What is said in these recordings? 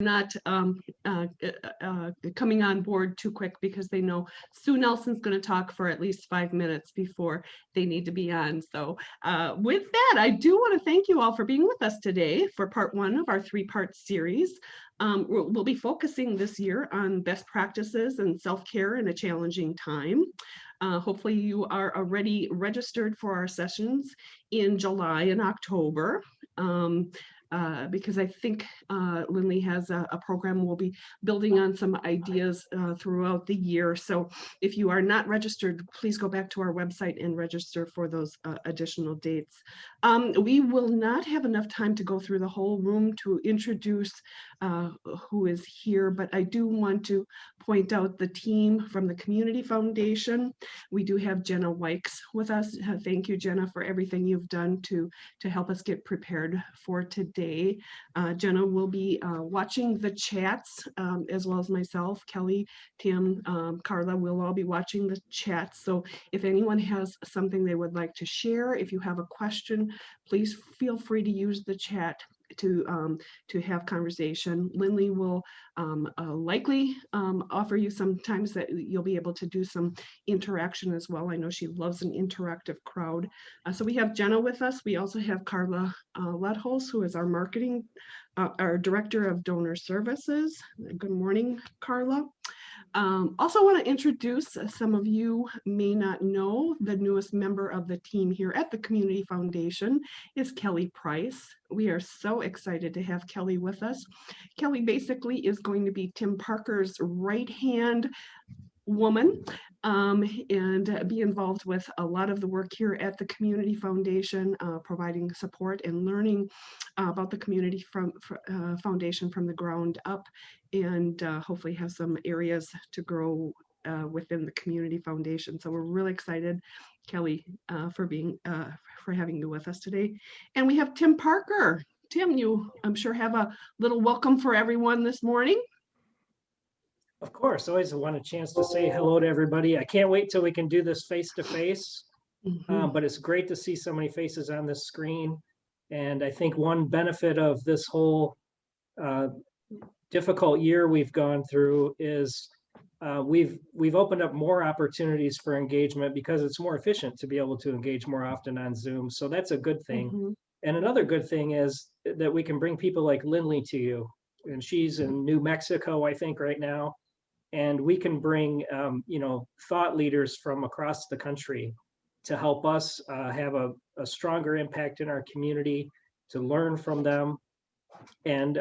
not coming on board too quick because they know Sue Nelson's going to talk for at least 5 minutes before they need to be on. So with that, I do want to thank you all for being with us today for part one of our three-part series. We'll be focusing this year on best practices and self-care in a challenging time. Hopefully you are already registered for our sessions in July and October. Because I think Lindley has a program we'll be building on some ideas throughout the year. So if you are not registered, please go back to our website and register for those additional dates. We will not have enough time to go through the whole room to introduce who is here, but I do want to point out the team from the Community Foundation. We do have Jenna Wykes with us. Thank you, Jenna, for everything you've done to help us get prepared for today. Jenna will be watching the chats as well as myself, Kelly, Tim, Carla, we'll all be watching the chats. So if anyone has something they would like to share, if you have a question, please feel free to use the chat to have conversation. Lindley will likely offer you sometimes that you'll be able to do some interaction as well. I know she loves an interactive crowd. So we have Jenna with us. We also have Carla Ludholz, who is our marketing, our Director of Donor Services. Good morning, Carla. Also want to introduce, some of you may not know, the newest member of the team here at the Community Foundation is Kelly Price. We are so excited to have Kelly with us. Kelly basically is going to be Tim Parker's right-hand woman and be involved with a lot of the work here at the Community Foundation, providing support and learning about the Community Foundation from the ground up, and hopefully have some areas to grow within the Community Foundation. So we're really excited, Kelly, for having you with us today. And we have Tim Parker. Tim, you, I'm sure, have a little welcome for everyone this morning. Of course, always want a chance to say hello to everybody. I can't wait till we can do this face to face, but it's great to see so many faces on this screen. And I think one benefit of this whole difficult year we've gone through is we've opened up more opportunities for engagement because it's more efficient to be able to engage more often on Zoom. So that's a good thing. And another good thing is that we can bring people like Lindley to you. And she's in New Mexico, I think, right now. And we can bring, thought leaders from across the country to help us have a stronger impact in our community, to learn from them, and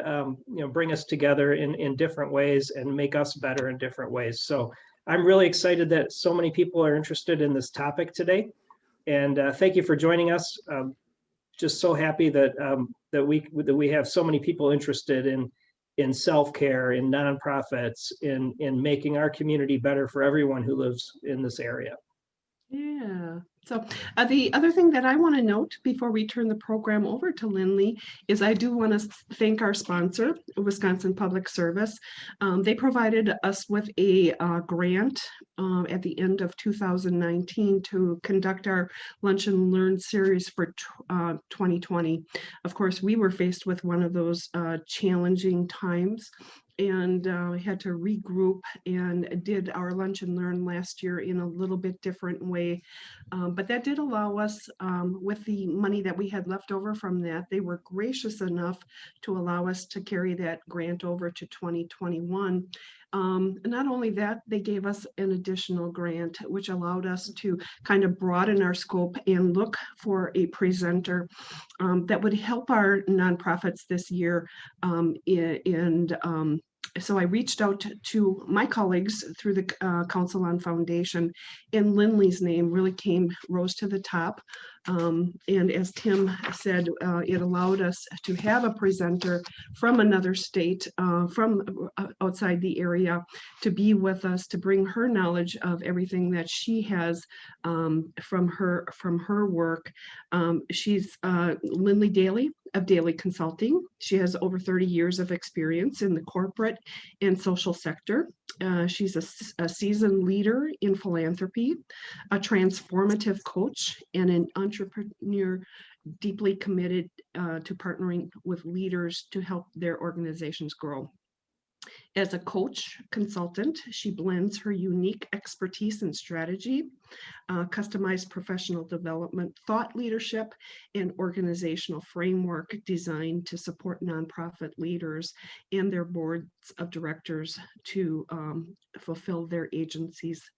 bring us together in different ways and make us better in different ways. So I'm really excited that so many people are interested in this topic today. And thank you for joining us. Just so happy that we have so many people interested in self-care, in nonprofits, in making our community better for everyone who lives in this area. Yeah. So the other thing that I want to note before we turn the program over to Lindley is I do want to thank our sponsor, Wisconsin Public Service. They provided us with a grant at the end of 2019 to conduct our Lunch and Learn series for 2020. Of course, we were faced with one of those challenging times, and had to regroup and did our Lunch and Learn last year in a little bit different way. But that did allow us, with the money that we had left over from that, they were gracious enough to allow us to carry that grant over to 2021. Not only that, they gave us an additional grant, which allowed us to kind of broaden our scope and look for a presenter that would help our nonprofits this year. So I reached out to my colleagues through the Council on Foundation, and Lindley's name really rose to the top. And as Tim said, it allowed us to have a presenter from another state, from outside the area, to be with us, to bring her knowledge of everything that she has from her work. She's Lindley Daly of Daly Consulting. She has over 30 years of experience in the corporate and social sector. She's a seasoned leader in philanthropy, a transformative coach, and an entrepreneur deeply committed to partnering with leaders to help their organizations grow. As a coach consultant, she blends her unique expertise and strategy, customized professional development, thought leadership, and organizational framework designed to support nonprofit leaders and their boards of directors to fulfill their agency's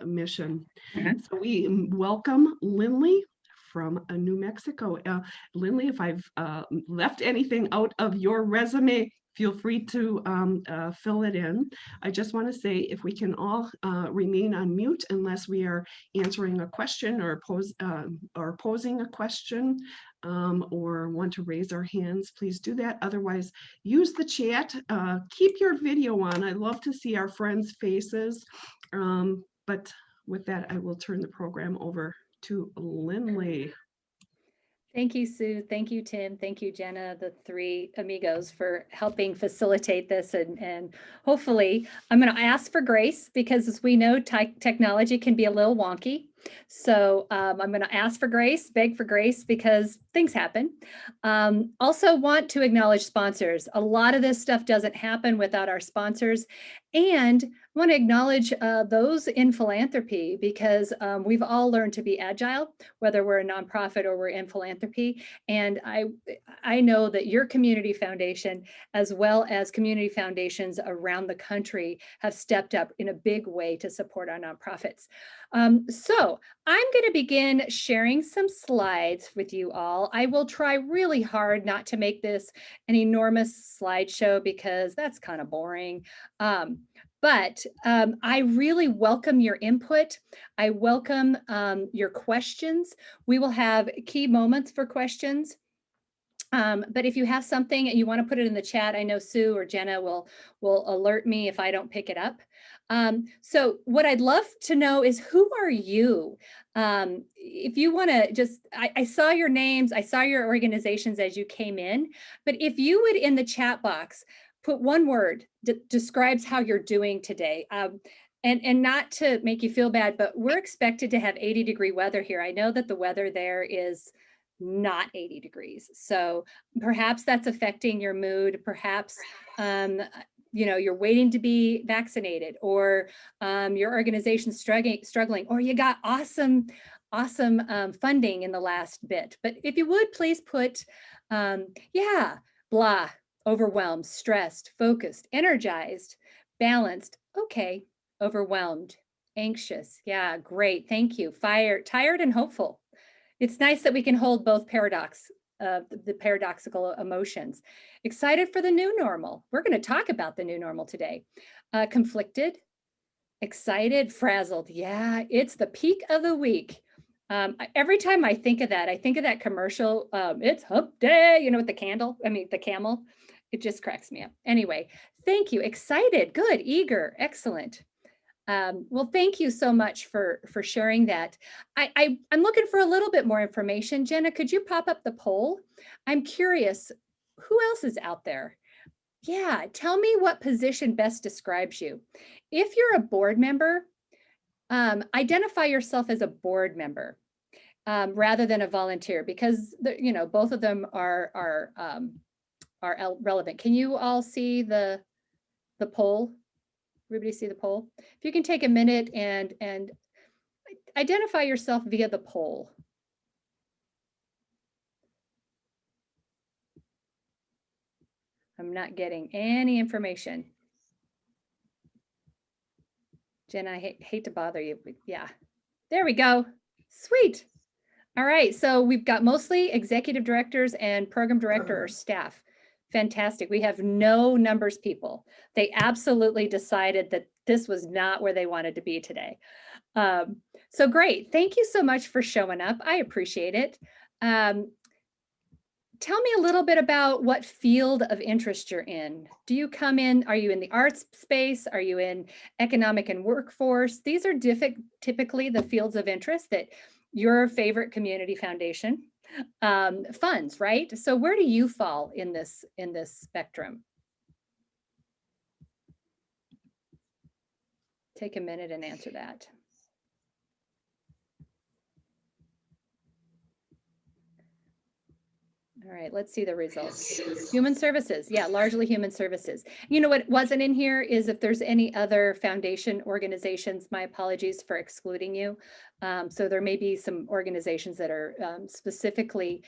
mission. So we welcome Lindley from New Mexico. Lindley, if I've left anything out of your resume, feel free to fill it in. I just want to say if we can all remain on mute unless we are answering a question or posing a question or want to raise our hands, please do that. Otherwise, use the chat. Keep your video on. I love to see our friends' faces. But with that, I will turn the program over to Lindley. Thank you, Sue. Thank you, Tim. Thank you, Jenna, the three amigos, for helping facilitate this. And hopefully, I'm going to ask for grace because, as we know, technology can be a little wonky. So I'm going to ask for grace, beg for grace, because things happen. Also want to acknowledge sponsors. A lot of this stuff doesn't happen without our sponsors. And I want to acknowledge those in philanthropy, because we've all learned to be agile, whether we're a nonprofit or we're in philanthropy. And I know that your community foundation, as well as community foundations around the country, have stepped up in a big way to support our nonprofits. So I'm going to begin sharing some slides with you all. I will try really hard not to make this an enormous slideshow because that's kind of boring. But I really welcome your input. I welcome your questions. We will have key moments for questions. But if you have something and you want to put it in the chat, I know Sue or Jenna will alert me if I don't pick it up. So what I'd love to know is, who are you? If you want to just, I saw your names, I saw your organizations as you came in, but if you would, in the chat box, put one word that describes how you're doing today. And not to make you feel bad, but we're expected to have 80-degree weather here. I know that the weather there is not 80 degrees. So perhaps that's affecting your mood. Perhaps, you're waiting to be vaccinated, or your organization's struggling, or you got awesome funding in the last bit. But if you would, please put, blah, overwhelmed, stressed, focused, energized, balanced, okay, overwhelmed, anxious. Yeah, great. Thank you. Tired and hopeful. It's nice that we can hold both the paradoxical emotions. Excited for the new normal. We're going to talk about the new normal today. Conflicted, excited, frazzled. Yeah, it's the peak of the week. Every time I think of that, I think of that commercial. It's hump day, with the camel. It just cracks me up. Anyway, thank you. Excited, good, eager, excellent. Well, thank you so much for sharing that. I'm looking for a little bit more information. Jenna, could you pop up the poll? I'm curious, who else is out there? Yeah, tell me what position best describes you. If you're a board member, identify yourself as a board member rather than a volunteer, because both of them are relevant. Can you all see the poll? Everybody see the poll? If you can take a minute and identify yourself via the poll. I'm not getting any information. Jen, I hate to bother you, but yeah, there we go. Sweet. All right, so we've got mostly executive directors and program director or staff. Fantastic. We have no numbers people. They absolutely decided that this was not where they wanted to be today. So great. Thank you so much for showing up. I appreciate it. Tell me a little bit about what field of interest you're in. Do you come in, are you in the arts space? Are you in economic and workforce? These are typically the fields of interest that your favorite community foundation funds, right? So where do you fall in this spectrum? Take a minute and answer that. All right, let's see the results. Human services, yeah, largely human services. You know what wasn't in here is if there's any other foundation organizations, my apologies for excluding you. So there may be some organizations that are specifically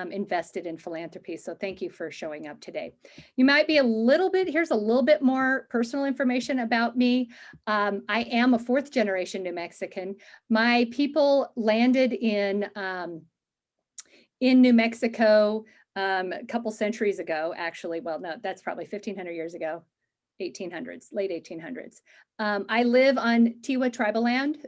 invested in philanthropy. So thank you for showing up today. You might be here's a little bit more personal information about me. I am a 4th generation New Mexican. My people landed in New Mexico a couple centuries ago, actually. Well, no, that's probably 1500 years ago, 1800s, late 1800s. I live on Tiwa tribal land,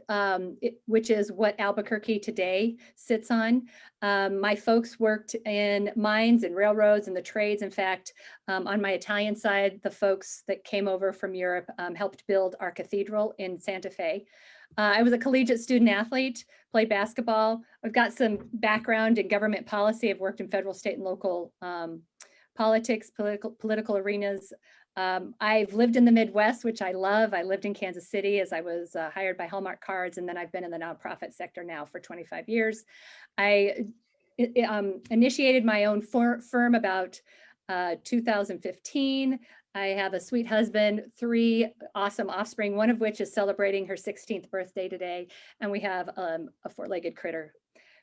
which is what Albuquerque today sits on. My folks worked in mines and railroads and the trades. In fact, on my Italian side, the folks that came over from Europe helped build our cathedral in Santa Fe. I was a collegiate student athlete, played basketball. I've got some background in government policy. I've worked in federal, state, and local politics, political arenas. I've lived in the Midwest, which I love. I lived in Kansas City as I was hired by Hallmark Cards, and then I've been in the nonprofit sector now for 25 years. I initiated my own firm about 2015. I have a sweet husband, 3 awesome offspring, one of which is celebrating her 16th birthday today. And we have a 4-legged critter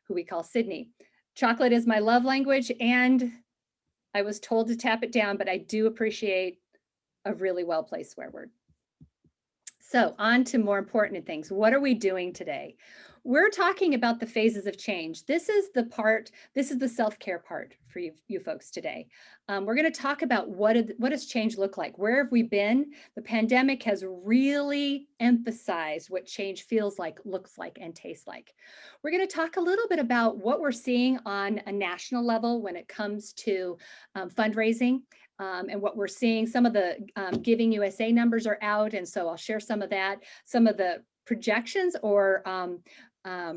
who we call Sydney. Chocolate is my love language, and I was told to tap it down, but I do appreciate a really well-placed swear word. So on to more important things. What are we doing today? We're talking about the phases of change. This is the self-care part for you folks today. We're going to talk about what does change look like? Where have we been? The pandemic has really emphasized what change feels like, looks like, and tastes like. We're going to talk a little bit about what we're seeing on a national level when it comes to fundraising. And what we're seeing, some of the Giving USA numbers are out, and so I'll share some of that, some of the projections or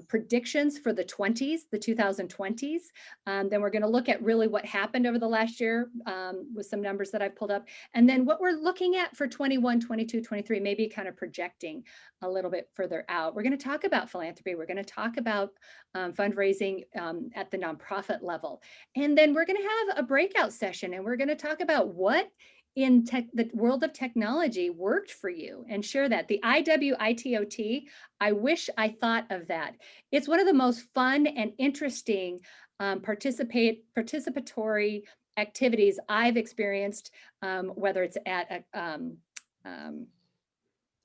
predictions for the 2020s. Then we're going to look at really what happened over the last year with some numbers that I've pulled up. And then what we're looking at for 21, 22, 23, maybe kind of projecting a little bit further out. We're going to talk about philanthropy. We're going to talk about fundraising at the nonprofit level. And then we're going to have a breakout session, and we're going to talk about what in the world of technology worked for you and share that. The IWITOT, I wish I thought of that. It's one of the most fun and interesting participatory activities I've experienced, whether it's at a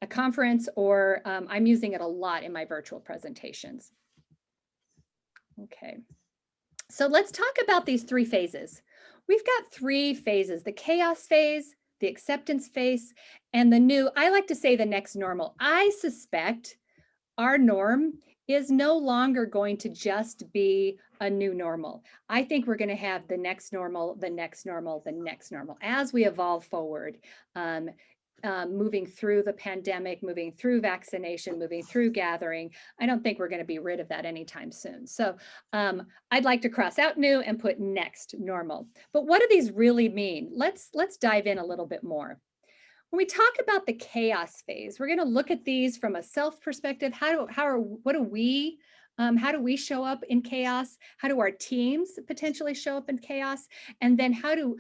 conference or I'm using it a lot in my virtual presentations. Okay, so let's talk about these 3 phases. We've got 3 phases: the chaos phase, the acceptance phase, and the new, I like to say, the next normal. I suspect our norm is no longer going to just be a new normal. I think we're going to have the next normal, the next normal, the next normal as we evolve forward. Moving through the pandemic, moving through vaccination, moving through gathering. I don't think we're going to be rid of that anytime soon. So I'd like to cross out new and put next normal. But what do these really mean? Let's dive in a little bit more. When we talk about the chaos phase, we're going to look at these from a self perspective. How do we show up in chaos? How do our teams potentially show up in chaos? And then how do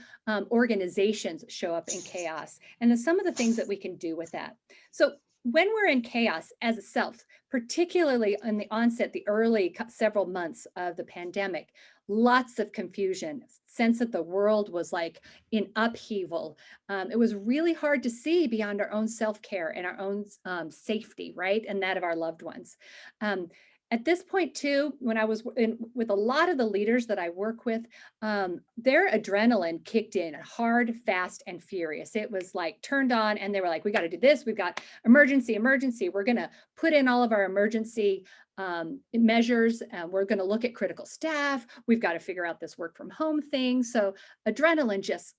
organizations show up in chaos? And then some of the things that we can do with that. So when we're in chaos as a self, particularly in the onset, the early several months of the pandemic, lots of confusion, sense that the world was like in upheaval. It was really hard to see beyond our own self-care and our own safety, right? And that of our loved ones. At this point too, when I was with a lot of the leaders that I work with, their adrenaline kicked in hard, fast, and furious. It was like turned on and they were like, we got to do this. We've got emergency. We're going to put in all of our emergency measures. We're going to look at critical staff. We've got to figure out this work from home thing. So adrenaline just,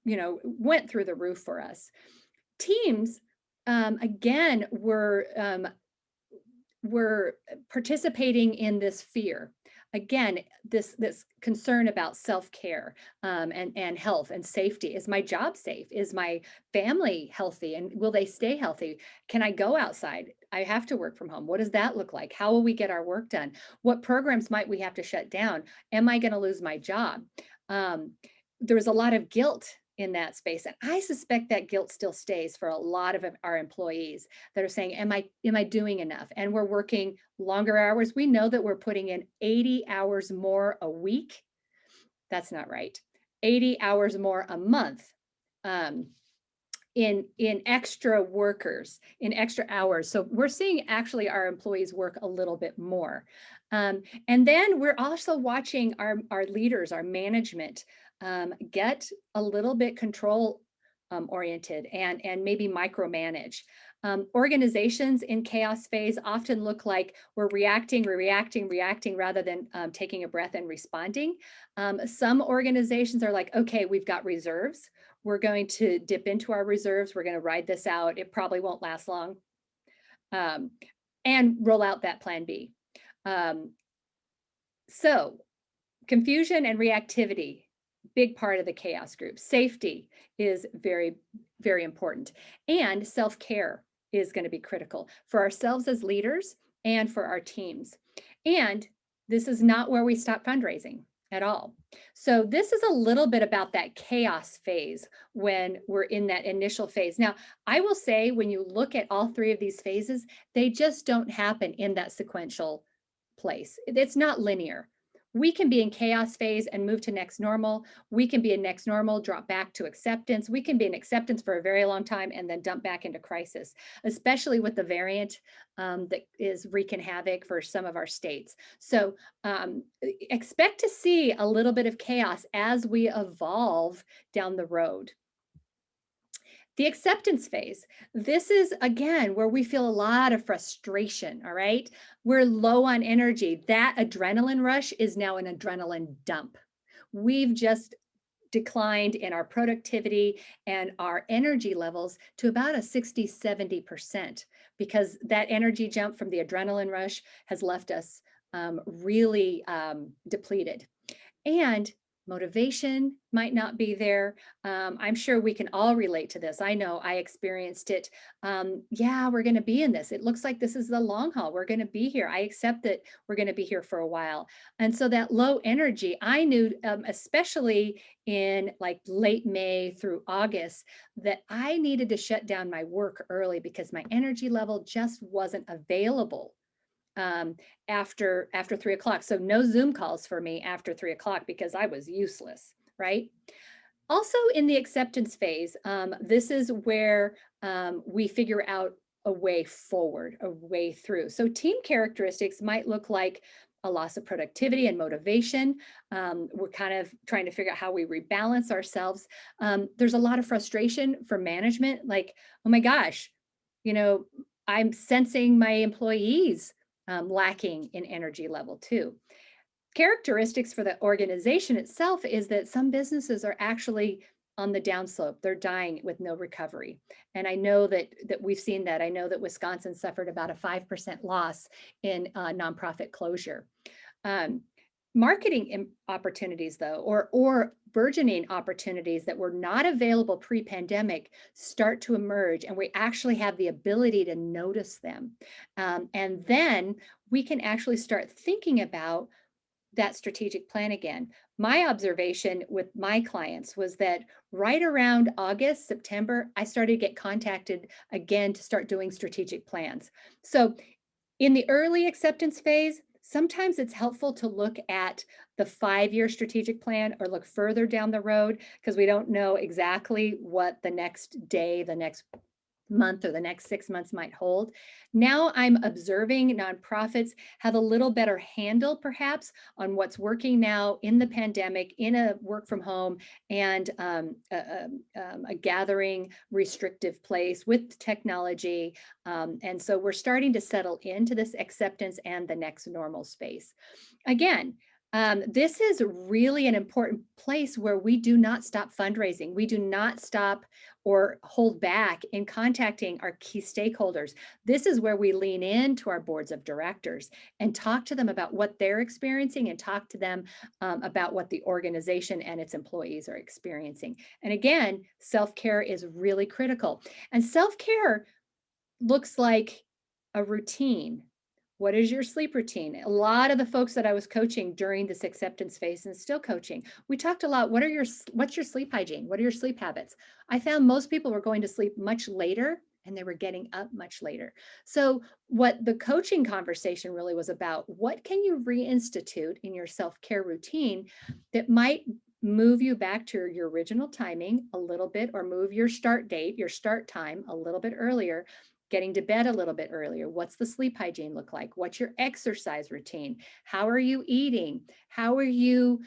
went through the roof for us. Teams, again, were participating in this fear. Again, this concern about self-care and health and safety. Is my job safe? Is my family healthy? And will they stay healthy? Can I go outside? I have to work from home. What does that look like? How will we get our work done? What programs might we have to shut down? Am I going to lose my job? there was a lot of guilt in that space. And I suspect that guilt still stays for a lot of our employees that are saying, am I doing enough? And we're working longer hours. We know that we're putting in 80 hours more a week. That's not right. 80 hours more a month. In extra workers, in extra hours. So we're seeing actually our employees work a little bit more. And then we're also watching our leaders, our management, get a little bit control oriented and maybe micromanage. Organizations in chaos phase often look like we're reacting rather than taking a breath and responding. Some organizations are like, okay, we've got reserves. We're going to dip into our reserves. We're going to ride this out. It probably won't last long. And roll out that plan B. So confusion and reactivity, big part of the chaos group. Safety is very, very important. And self-care is going to be critical for ourselves as leaders and for our teams. And this is not where we stop fundraising at all. So this is a little bit about that chaos phase when we're in that initial phase. Now, I will say when you look at all three of these phases, they just don't happen in that sequential place. It's not linear. We can be in chaos phase and move to next normal. We can be in next normal, drop back to acceptance. We can be in acceptance for a very long time and then dump back into crisis, especially with the variant that is wreaking havoc for some of our states. So expect to see a little bit of chaos as we evolve down the road. The acceptance phase, this is again where we feel a lot of frustration, all right? We're low on energy. That adrenaline rush is now an adrenaline dump. We've just declined in our productivity and our energy levels to about a 60, 70% because that energy jump from the adrenaline rush has left us really depleted. And motivation might not be there. I'm sure we can all relate to this. I know I experienced it. Yeah, we're going to be in this. It looks like this is the long haul. We're going to be here. I accept that we're going to be here for a while. And so that low energy, I knew, especially in like late May through August, that I needed to shut down my work early because my energy level just wasn't available after 3 o'clock. So no Zoom calls for me after 3 o'clock because I was useless, right? Also in the acceptance phase, this is where we figure out a way forward, a way through. So team characteristics might look like a loss of productivity and motivation. We're kind of trying to figure out how we rebalance ourselves. There's a lot of frustration for management, like, oh my gosh, you know, I'm sensing my employees lacking in energy level too. Characteristics for the organization itself is that some businesses are actually on the downslope. They're dying with no recovery. And I know that we've seen that. I know that Wisconsin suffered about a 5% loss in nonprofit closure. Marketing opportunities though, or burgeoning opportunities that were not available pre-pandemic start to emerge, and we actually have the ability to notice them. And then we can actually start thinking about that strategic plan again. My observation with my clients was that right around August, September, I started to get contacted again to start doing strategic plans. So in the early acceptance phase, sometimes it's helpful to look at the 5-year strategic plan or look further down the road because we don't know exactly what the next day, the next month, or the next 6 months might hold. Now I'm observing nonprofits have a little better handle perhaps on what's working now in the pandemic, in a work from home and a gathering restrictive place with technology. And so we're starting to settle into this acceptance and the next normal space. Again, this is really an important place where we do not stop fundraising. We do not stop or hold back in contacting our key stakeholders. This is where we lean into our boards of directors and talk to them about what they're experiencing and talk to them about what the organization and its employees are experiencing. And again, self-care is really critical. And self-care looks like a routine What is your sleep routine? A lot of the folks that I was coaching during this acceptance phase and still coaching, we talked a lot. What's your sleep hygiene? What are your sleep habits? I found most people were going to sleep much later and they were getting up much later. So what the coaching conversation really was about, what can you reinstitute in your self-care routine that might move you back to your original timing a little bit, or move your start date, your start time a little bit earlier, getting to bed a little bit earlier. What's the sleep hygiene look like? What's your exercise routine? How are you eating? How are you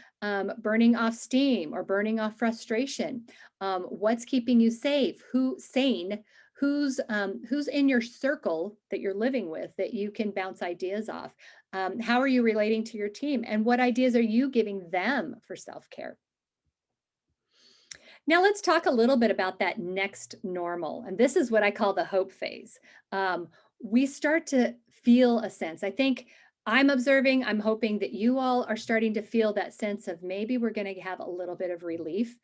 burning off steam or burning off frustration? What's keeping you safe? Sane? Who's in your circle that you're living with that you can bounce ideas off? How are you relating to your team? And what ideas are you giving them for self-care? Now let's talk a little bit about that next normal. And this is what I call the hope phase. We start to feel a sense. I think I'm observing, I'm hoping that you all are starting to feel that sense of maybe we're going to have a little bit of relief.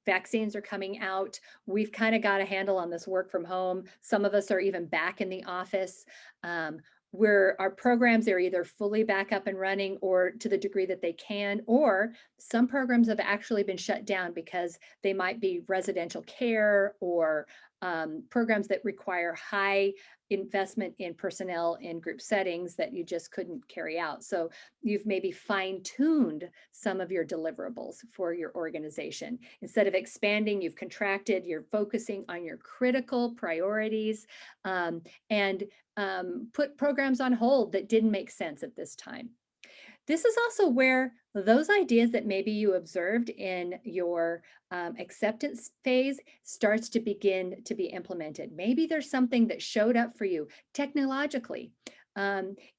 Vaccines are coming out. We've kind of got a handle on this work from home. Some of us are even back in the office. Where our programs are either fully back up and running or to the degree that they can, or some programs have actually been shut down because they might be residential care or programs that require high investment in personnel in group settings that you just couldn't carry out. So you've maybe fine-tuned some of your deliverables for your organization. Instead of expanding, you've contracted, you're focusing on your critical priorities, and put programs on hold that didn't make sense at this time. This is also where those ideas that maybe you observed in your acceptance phase starts to begin to be implemented. Maybe there's something that showed up for you technologically,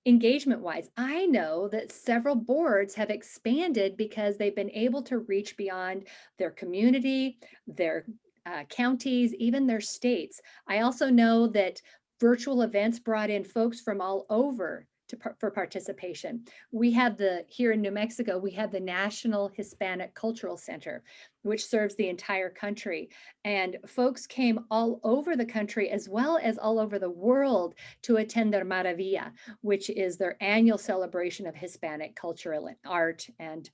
engagement wise. I know that several boards have expanded because they've been able to reach beyond their community, their counties, even their states. I also know that virtual events brought in folks from all over for participation. We have here in New Mexico, we have the National Hispanic Cultural Center, which serves the entire country. And folks came all over the country as well as all over the world to attend their Maravilla, which is their annual celebration of Hispanic cultural and art and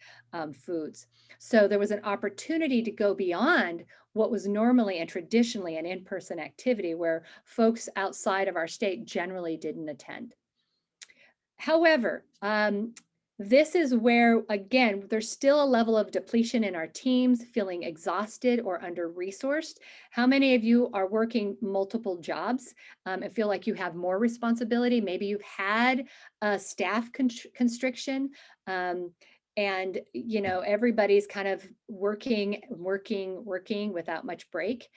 foods. So there was an opportunity to go beyond what was normally and traditionally an in-person activity where folks outside of our state generally didn't attend. However, this is where, again, there's still a level of depletion in our teams, feeling exhausted or under-resourced. How many of you are working multiple jobs and feel like you have more responsibility? Maybe you've had a staff constriction, and everybody's kind of working without much break.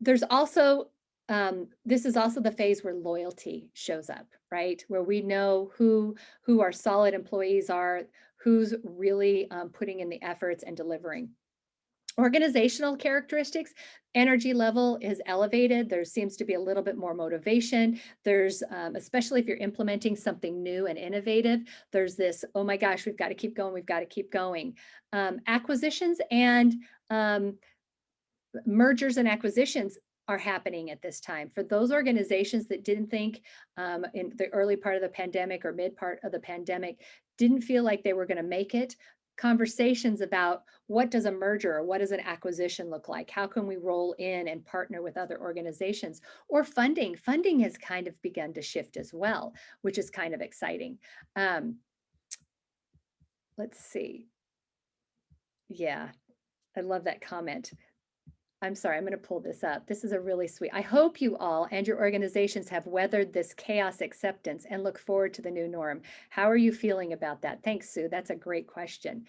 There's also this is also the phase where loyalty shows up, right? Where we know who our solid employees are, who's really putting in the efforts and delivering. Organizational characteristics, energy level is elevated. There seems to be a little bit more motivation. There's, especially if you're implementing something new and innovative, there's this, oh my gosh, we've got to keep going, we've got to keep going. Acquisitions and mergers and acquisitions are happening at this time. For those organizations that didn't think in the early part of the pandemic or mid part of the pandemic, didn't feel like they were going to make it, conversations about what does a merger or what does an acquisition look like? How can we roll in and partner with other organizations? Or funding. Funding has kind of begun to shift as well, which is kind of exciting. Let's see. Yeah, I love that comment. I'm sorry, I'm going to pull this up. This is a really sweet. I hope you all and your organizations have weathered this chaos acceptance and look forward to the new norm. How are you feeling about that? Thanks, Sue. That's a great question.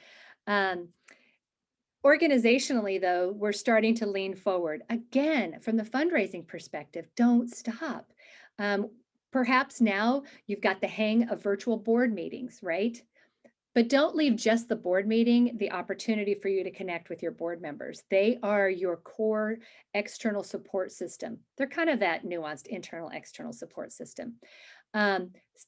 Organizationally, though, we're starting to lean forward. Again, from the fundraising perspective, don't stop. Perhaps now you've got the hang of virtual board meetings, right? But don't leave just the board meeting the opportunity for you to connect with your board members. They are your core external support system. They're kind of that nuanced internal external support system.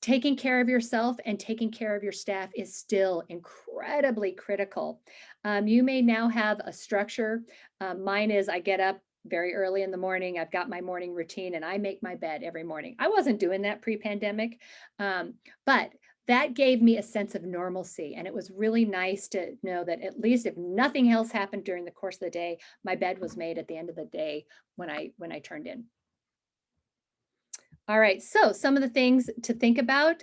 Taking care of yourself and taking care of your staff is still incredibly critical. You may now have a structure. Mine is I get up very early in the morning. I've got my morning routine and I make my bed every morning. I wasn't doing that pre-pandemic, but that gave me a sense of normalcy. And it was really nice to know that at least if nothing else happened during the course of the day, my bed was made at the end of the day when I turned in. All right, so some of the things to think about,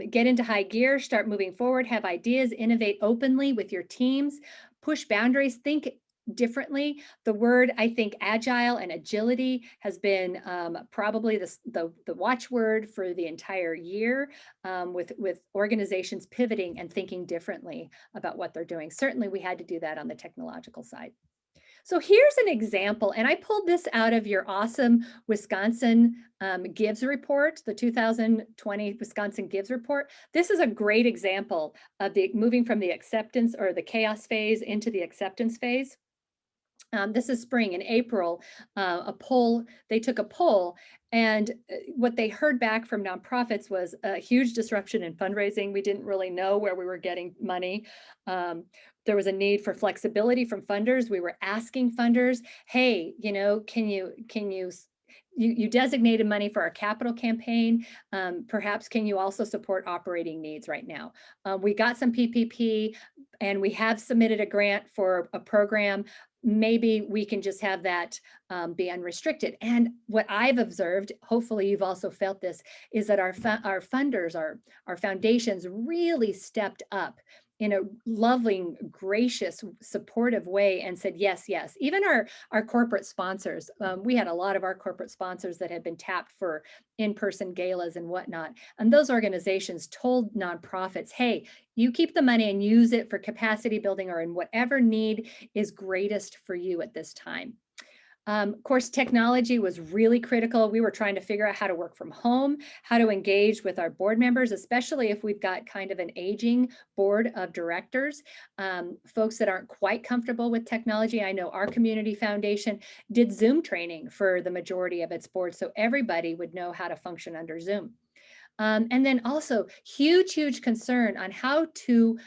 get into high gear, start moving forward, have ideas, innovate openly with your teams, push boundaries, think differently. The word, I think, agile and agility has been probably the watchword for the entire year, with organizations pivoting and thinking differently about what they're doing. Certainly, we had to do that on the technological side. So here's an example, and I pulled this out of your awesome Wisconsin Gives report, the 2020 Wisconsin Gives report. This is a great example of the moving from the acceptance or the chaos phase into the acceptance phase. This is spring. In April, they took a poll, and what they heard back from nonprofits was a huge disruption in fundraising. We didn't really know where we were getting money. There was a need for flexibility from funders. We were asking funders, hey, can you designated money for our capital campaign. Perhaps can you also support operating needs right now? We got some PPP and we have submitted a grant for a program. Maybe we can just have that be unrestricted. And what I've observed, hopefully you've also felt this, is that our funders, our foundations really stepped up in a loving, gracious, supportive way and said, yes, yes. Even our corporate sponsors, we had a lot of our corporate sponsors that had been tapped for in-person galas and whatnot. And those organizations told nonprofits, hey, you keep the money and use it for capacity building or in whatever need is greatest for you at this time. Of course, technology was really critical. We were trying to figure out how to work from home, how to engage with our board members, especially if we've got kind of an aging board of directors, folks that aren't quite comfortable with technology. I know our community foundation did Zoom training for the majority of its board, so everybody would know how to function under Zoom. And then also huge concern on how to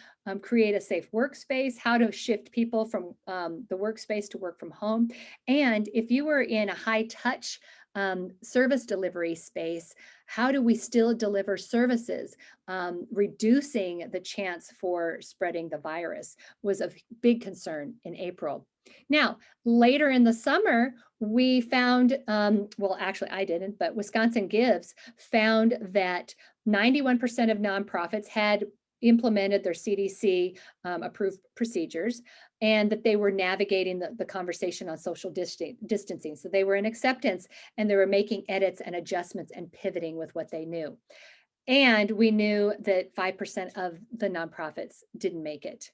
create a safe workspace, how to shift people from the workspace to work from home. And if you were in a high touch service delivery space, how do we still deliver services? Reducing the chance for spreading the virus was a big concern in April. Now, later in the summer, we found, well, actually I didn't, but Wisconsin Gives found that 91% of nonprofits had implemented their CDC approved procedures, and that they were navigating the conversation on social distancing. So they were in acceptance and they were making edits and adjustments and pivoting with what they knew. And we knew that 5% of the nonprofits didn't make it.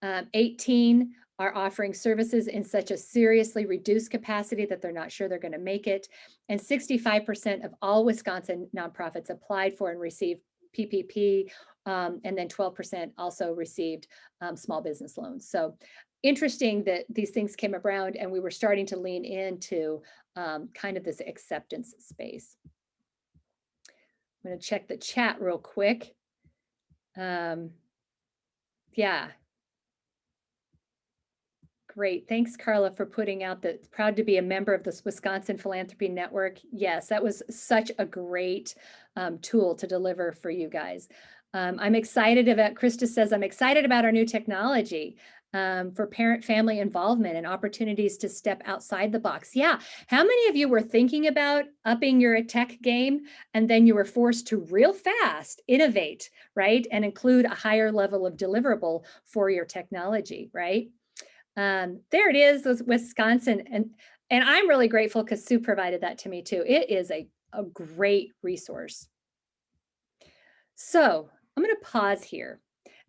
18 are offering services in such a seriously reduced capacity that they're not sure they're going to make it. And 65% of all Wisconsin nonprofits applied for and received PPP, and then 12% also received small business loans. So interesting that these things came around and we were starting to lean into kind of this acceptance space. I'm going to check the chat real quick. Yeah. Great. Thanks, Carla, for putting out that proud to be a member of this Wisconsin Philanthropy Network. Yes, that was such a great tool to deliver for you guys. I'm excited about, Krista says, I'm excited about our new technology for parent-family involvement and opportunities to step outside the box. Yeah, how many of you were thinking about upping your tech game and then you were forced to real fast innovate, right? And include a higher level of deliverable for your technology, right? There it is, Wisconsin. And I'm really grateful because Sue provided that to me too. It is a great resource. So I'm going to pause here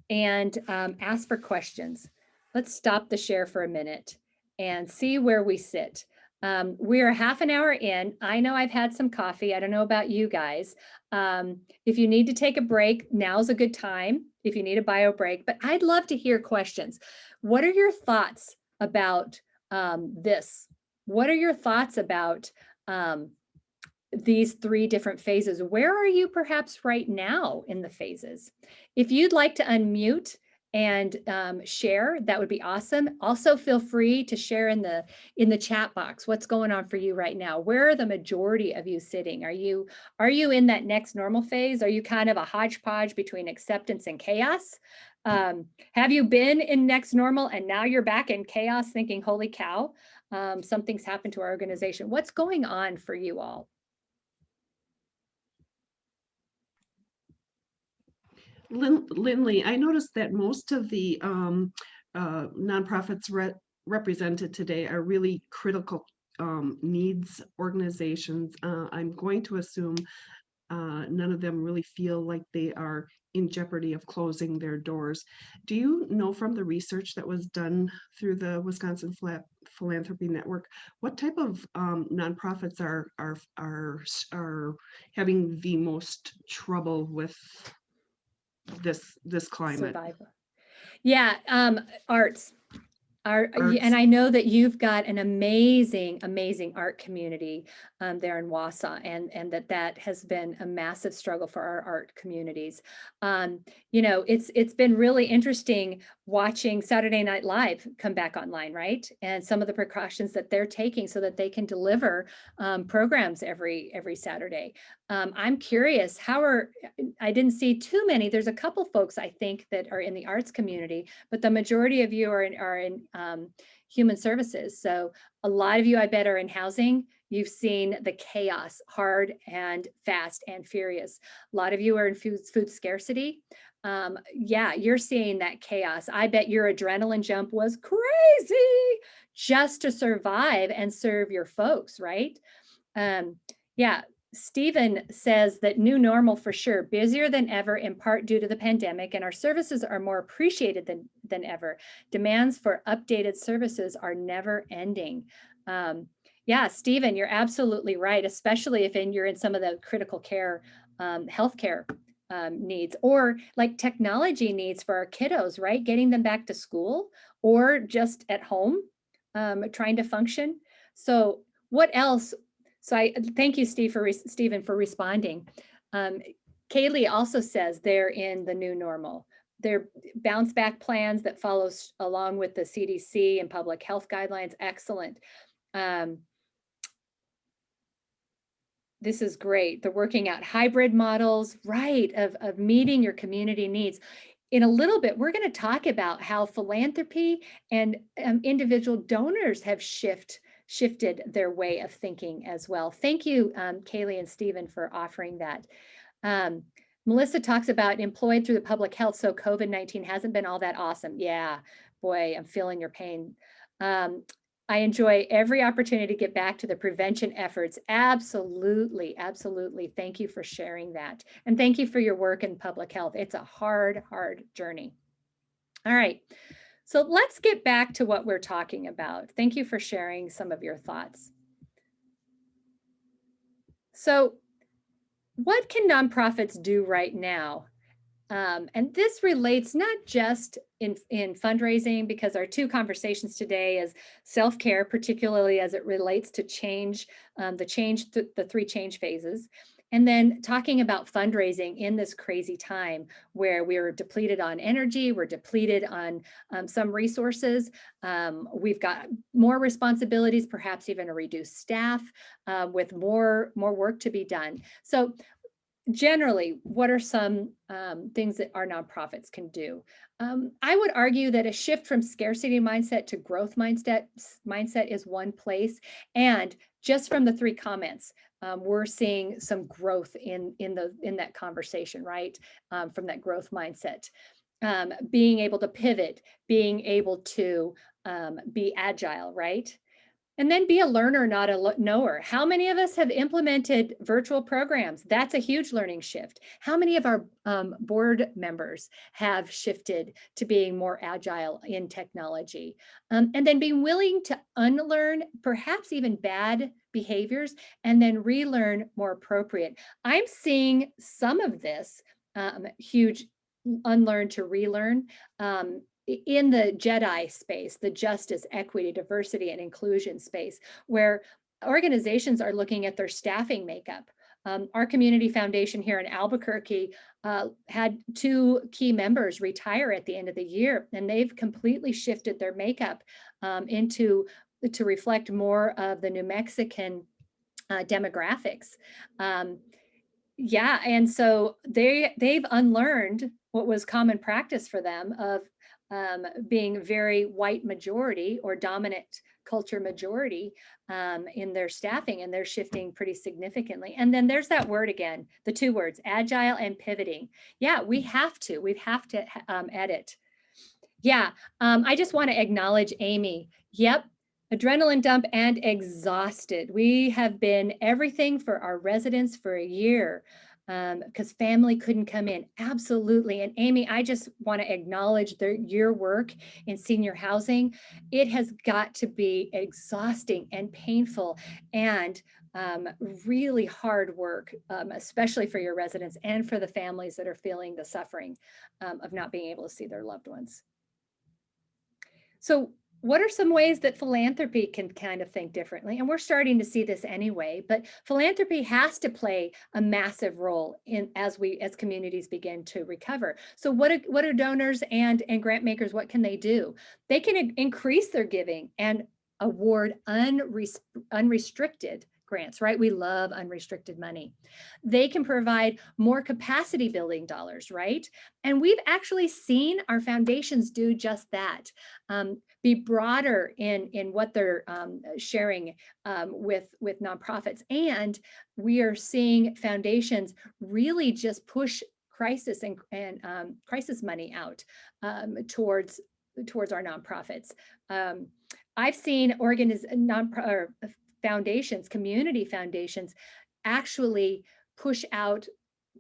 and ask for questions. Let's stop the share for a minute and see where we sit. We're half an hour in. I know I've had some coffee. I don't know about you guys. If you need to take a break, now's a good time if you need a bio break, but I'd love to hear questions. What are your thoughts about this? What are your thoughts about these three different phases? Where are you perhaps right now in the phases? If you'd like to unmute and share, that would be awesome. Also, feel free to share in the chat box what's going on for you right now. Where are the majority of you sitting? Are you in that next normal phase? Are you kind of a hodgepodge between acceptance and chaos? Have you been in next normal and now you're back in chaos thinking, holy cow, something's happened to our organization? What's going on for you all? Lindley, I noticed that most of the nonprofits represented today are really critical needs organizations. I'm going to assume none of them really feel like they are in jeopardy of closing their doors. Do you know from the research that was done through the Wisconsin Philanthropy Network, what type of nonprofits are having the most trouble with this climate? Survival. Yeah, arts. And Arts. I know that you've got an amazing, amazing art community there in Wausau, and that has been a massive struggle for our art communities. You know, it's been really interesting watching Saturday Night Live come back online, right? And some of the precautions that they're taking so that they can deliver programs every Saturday. I'm curious, I didn't see too many. There's a couple folks I think that are in the arts community, but the majority of you are in human services. So a lot of you, I bet, are in housing. You've seen the chaos, hard and fast and furious. A lot of you are in food scarcity. Yeah, you're seeing that chaos. I bet your adrenaline jump was crazy just to survive and serve your folks, right? Yeah, Stephen says that new normal for sure, busier than ever, in part due to the pandemic, and our services are more appreciated than ever. Demands for updated services are never ending. Yeah, Stephen, you're absolutely right, especially if you're in some of the critical care, healthcare needs, or like technology needs for our kiddos, right? Getting them back to school or just at home, trying to function. So what else? So I thank you, Stephen, for responding. Kaylee also says they're in the new normal. They're bounce back plans that follows along with the CDC and public health guidelines. Excellent. This is great. They're working out hybrid models, right, of meeting your community needs. In a little bit, we're going to talk about how philanthropy and individual donors have shifted their way of thinking as well. Thank you, Kaylee and Stephen, for offering that. Melissa talks about employed through the public health, so COVID-19 hasn't been all that awesome. Yeah, boy, I'm feeling your pain. I enjoy every opportunity to get back to the prevention efforts. Absolutely, absolutely. Thank you for sharing that. And thank you for your work in public health. It's a hard, hard journey. All right, so let's get back to what we're talking about. Thank you for sharing some of your thoughts. So what can nonprofits do right now? And this relates not just in fundraising, because our two conversations today is self-care, particularly as it relates to change, the three change phases, and then talking about fundraising in this crazy time where we're depleted on energy, we're depleted on some resources, we've got more responsibilities, perhaps even a reduced staff with more work to be done. So generally, what are some things that our nonprofits can do? I would argue that a shift from scarcity mindset to growth mindset is one place. And just from the three comments, we're seeing some growth in that conversation, right? From that growth mindset. Being able to pivot, being able to be agile, right? And then be a learner, not a knower. How many of us have implemented virtual programs? That's a huge learning shift. How many of our board members have shifted to being more agile in technology? And then being willing to unlearn perhaps even bad behaviors and then relearn more appropriate. I'm seeing some of this huge unlearn to relearn in the JEDI space, the justice, equity, diversity, and inclusion space, where organizations are looking at their staffing makeup. Our community foundation here in Albuquerque had 2 key members retire at the end of the year, and they've completely shifted their makeup to reflect more of the New Mexican demographics. Yeah, and so they've unlearned what was common practice for them of being very white majority or dominant culture majority in their staffing, and they're shifting pretty significantly. And then there's that word again, the 2 words, agile and pivoting. Yeah, we have to edit. Yeah, I just want to acknowledge Amy. Yep, adrenaline dump and exhausted. We have been everything for our residents for a year because family couldn't come in. Absolutely. And Amy, I just want to acknowledge your work in senior housing. It has got to be exhausting and painful and really hard work, especially for your residents and for the families that are feeling the suffering of not being able to see their loved ones. So what are some ways that philanthropy can kind of think differently? And we're starting to see this anyway, but philanthropy has to play a massive role in as communities begin to recover. So what are donors and grant makers, what can they do? They can increase their giving and award unrestricted grants, right? We love unrestricted money. They can provide more capacity building dollars, right? And we've actually seen our foundations do just that. Be broader in what they're sharing with nonprofits. And we are seeing foundations really just push crisis and crisis money out towards our nonprofits. I've seen foundations, community foundations, actually push out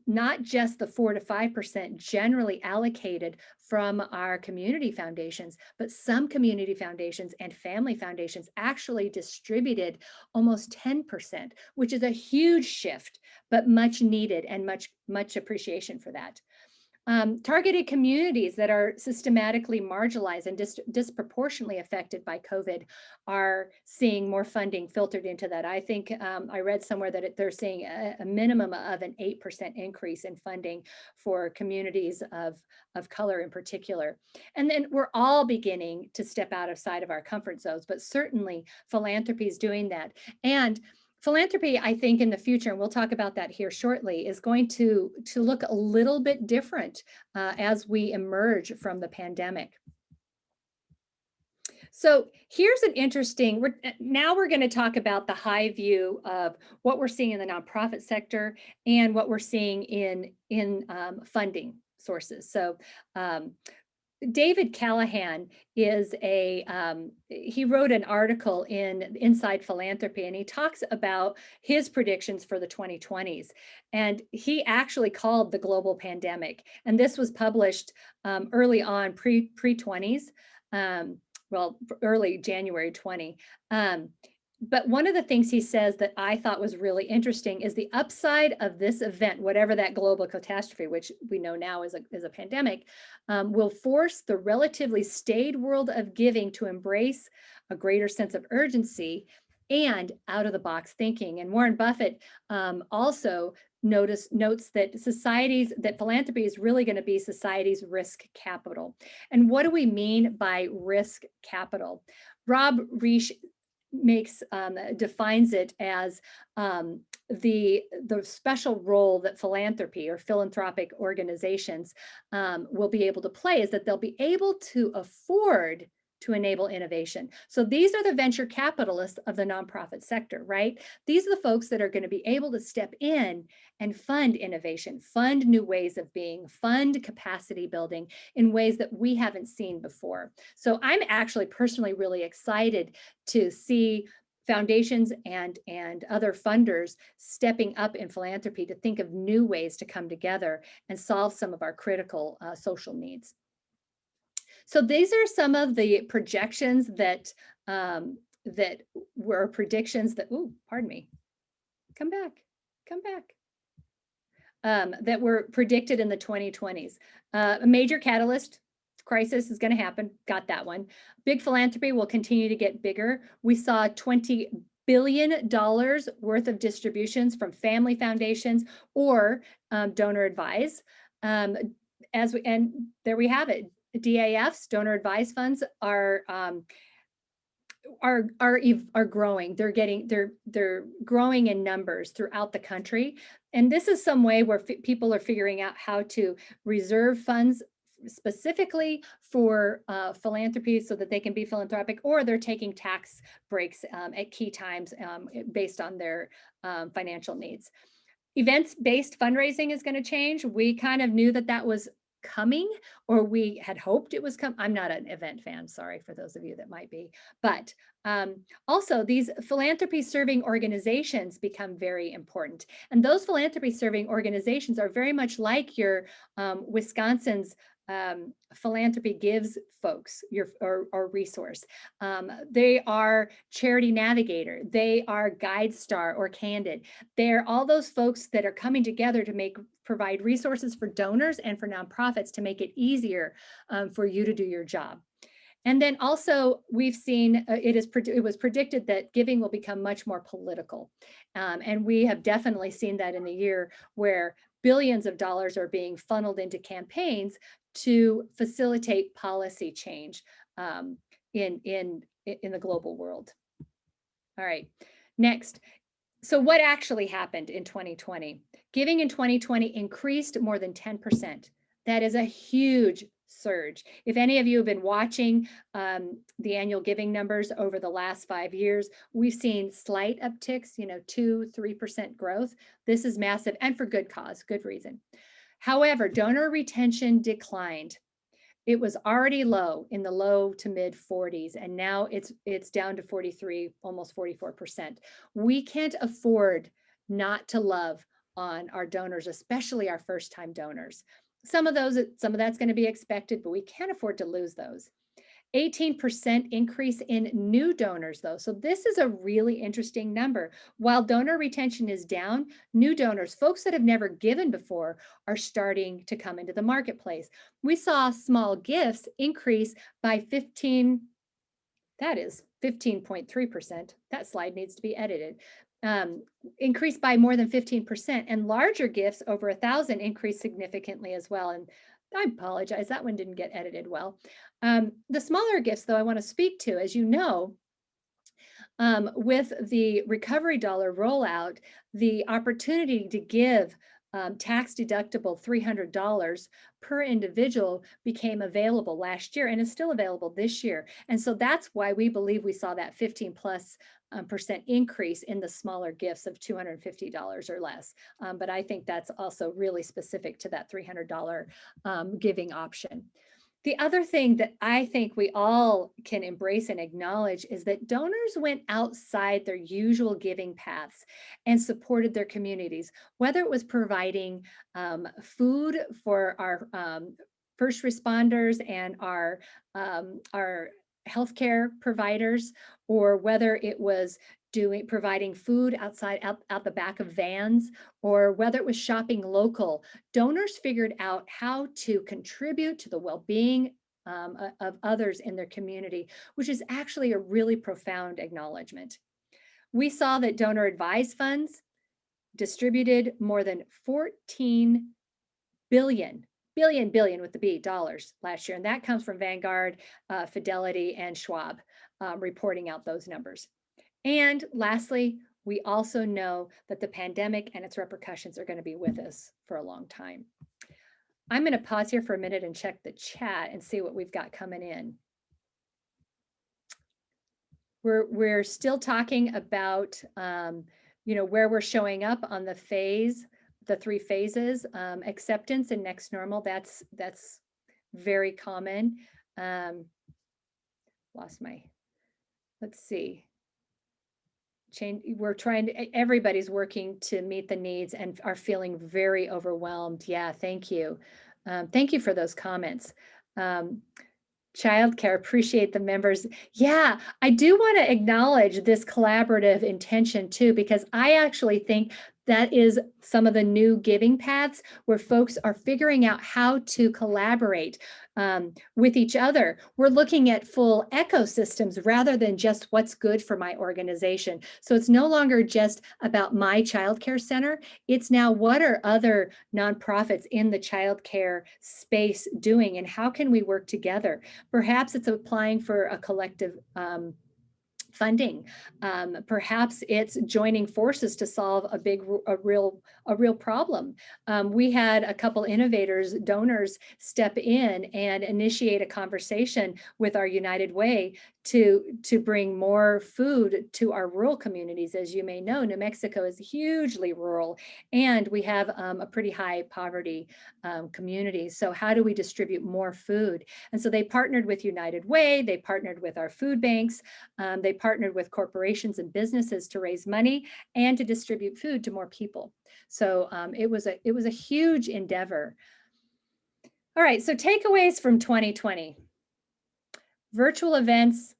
not just the 4 to 5% generally allocated from our community foundations, but some community foundations and family foundations actually distributed almost 10%, which is a huge shift, but much needed and much appreciation for that. Targeted communities that are systematically marginalized and disproportionately affected by COVID are seeing more funding filtered into that. I think I read somewhere that they're seeing a minimum of an 8% increase in funding for communities of color in particular. And then we're all beginning to step outside of our comfort zones, but certainly philanthropy is doing that. And philanthropy, I think in the future, and we'll talk about that here shortly, is going to look a little bit different as we emerge from the pandemic. So here's an interesting, now we're going to talk about the high view of what we're seeing in the nonprofit sector and what we're seeing in funding sources. So David Callahan is he wrote an article in Inside Philanthropy, and he talks about his predictions for the 2020s. And he actually called the global pandemic. And this was published early on, pre-20s, well, early January 20. But one of the things he says that I thought was really interesting is the upside of this event, whatever that global catastrophe, which we know now is a pandemic, will force the relatively staid world of giving to embrace a greater sense of urgency and out of the box thinking. And Warren Buffett also notes that philanthropy is really going to be society's risk capital. And what do we mean by risk capital? Rob Reich defines it as the special role that philanthropy or philanthropic organizations will be able to play is that they'll be able to afford to enable innovation. So these are the venture capitalists of the nonprofit sector, right? These are the folks that are going to be able to step in and fund innovation, fund new ways of being, fund capacity building in ways that we haven't seen before. So I'm actually personally really excited to see foundations and other funders stepping up in philanthropy to think of new ways to come together and solve some of our critical social needs. So these are some of the projections that were predictions that, oh, pardon me, come back. That were predicted in the 2020s. A major catalyst crisis is going to happen. Got that one. Big philanthropy will continue to get bigger. We saw $20 billion worth of distributions from family foundations or donor advised. And there we have it. DAFs, donor advised funds, are growing. They're growing in numbers throughout the country. And this is some way where people are figuring out how to reserve funds specifically for philanthropy so that they can be philanthropic, or they're taking tax breaks at key times based on their financial needs. Events-based fundraising is going to change. We kind of knew that was coming, or we had hoped it was coming. I'm not an event fan, sorry for those of you that might be, but also these philanthropy serving organizations become very important. And those philanthropy serving organizations are very much like your Wisconsin's Philanthropy Gives folks, or resource. They are Charity Navigator, they are GuideStar or Candid. They're all those folks that are coming together to provide resources for donors and for nonprofits to make it easier for you to do your job. And then also we've seen it was predicted that giving will become much more political. And we have definitely seen that in the year where billions of dollars are being funneled into campaigns to facilitate policy change in the global world. All right, next. So what actually happened in 2020? Giving in 2020 increased more than 10%. That is a huge surge. If any of you have been watching the annual giving numbers over the last 5 years, we've seen slight upticks, 2-3% growth. This is massive, and for good cause, good reason. However, donor retention declined. It was already low, in the low to mid 40s, and now it's down to 43, almost 44%. We can't afford not to love on our donors, especially our first-time donors. Some of that's going to be expected, but we can't afford to lose those. 18% increase in new donors, though. So this is a really interesting number. While donor retention is down, new donors, folks that have never given before, are starting to come into the marketplace. We saw small gifts increase by 15.3%. That slide needs to be edited. Increased by more than 15%, and larger gifts over 1,000 increased significantly as well. And I apologize, that one didn't get edited well. The smaller gifts, though, I want to speak to, as you know, with the recovery dollar rollout, the opportunity to give tax deductible $300 per individual became available last year and is still available this year. And so that's why we believe we saw that 15+% increase in the smaller gifts of $250 or less. But I think that's also really specific to that $300 giving option. The other thing that I think we all can embrace and acknowledge is that donors went outside their usual giving paths and supported their communities, whether it was providing food for our first responders and our healthcare providers, or whether it was providing food out the back of vans, or whether it was shopping local. Donors figured out how to contribute to the well-being of others in their community, which is actually a really profound acknowledgement. We saw that donor advised funds distributed more than 14 billion with the B dollars last year. And that comes from Vanguard, Fidelity, and Schwab reporting out those numbers. And lastly, we also know that the pandemic and its repercussions are going to be with us for a long time. I'm going to pause here for a minute and check the chat and see what we've got coming in. We're still talking about where we're showing up on the 3 phases, acceptance and next normal. That's very common. Let's see. Everybody's working to meet the needs and are feeling very overwhelmed. Yeah, thank you. Thank you for those comments. Childcare, appreciate the members. Yeah, I do want to acknowledge this collaborative intention too, because I actually think That is some of the new giving paths where folks are figuring out how to collaborate with each other. We're looking at full ecosystems rather than just what's good for my organization. So it's no longer just about my childcare center. It's now what are other nonprofits in the childcare space doing, and how can we work together? Perhaps it's applying for a collective funding. Perhaps it's joining forces to solve a real problem. We had a couple innovators, donors, step in and initiate a conversation with our United Way to bring more food to our rural communities. As you may know, New Mexico is hugely rural, and we have a pretty high poverty community. So how do we distribute more food? And so they partnered with United Way, they partnered with our food banks, they partnered with corporations and businesses to raise money and to distribute food to more people. So it was a huge endeavor. All right, so takeaways from 2020. Virtual events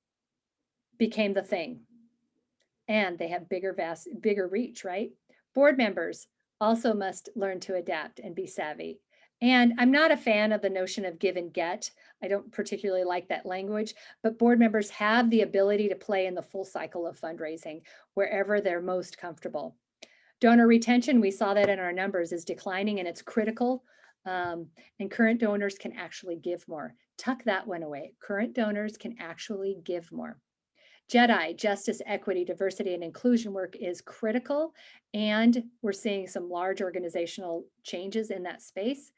became the thing, and they have bigger reach, right? Board members also must learn to adapt and be savvy. And I'm not a fan of the notion of give and get. I don't particularly like that language, but board members have the ability to play in the full cycle of fundraising wherever they're most comfortable. Donor retention, we saw that in our numbers, is declining, and it's critical. And current donors can actually give more. Tuck that one away. Current donors can actually give more. JEDI, justice, equity, diversity, and inclusion work is critical, and we're seeing some large organizational changes in that space.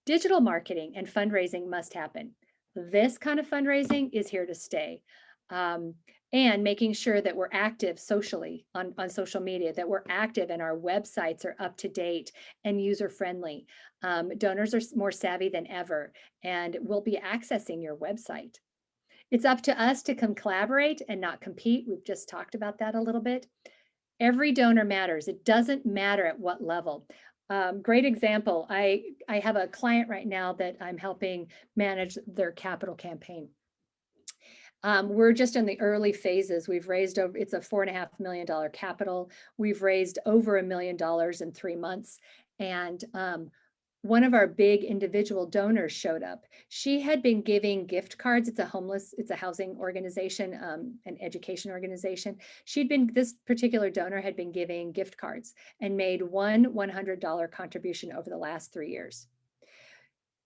Digital marketing and fundraising must happen. This kind of fundraising is here to stay. And making sure that we're active socially on social media, that we're active and our websites are up to date and user-friendly. Donors are more savvy than ever and will be accessing your website. It's up to us to collaborate and not compete. We've just talked about that a little bit. Every donor matters. It doesn't matter at what level. Great example. I have a client right now that I'm helping manage their capital campaign. We're just in the early phases. We've raised over, it's a $4.5 million capital. We've raised over $1 million in 3 months. And one of our big individual donors showed up. She had been giving gift cards. It's a housing organization, an education organization. This particular donor had been giving gift cards and made one $100 contribution over the last 3 years.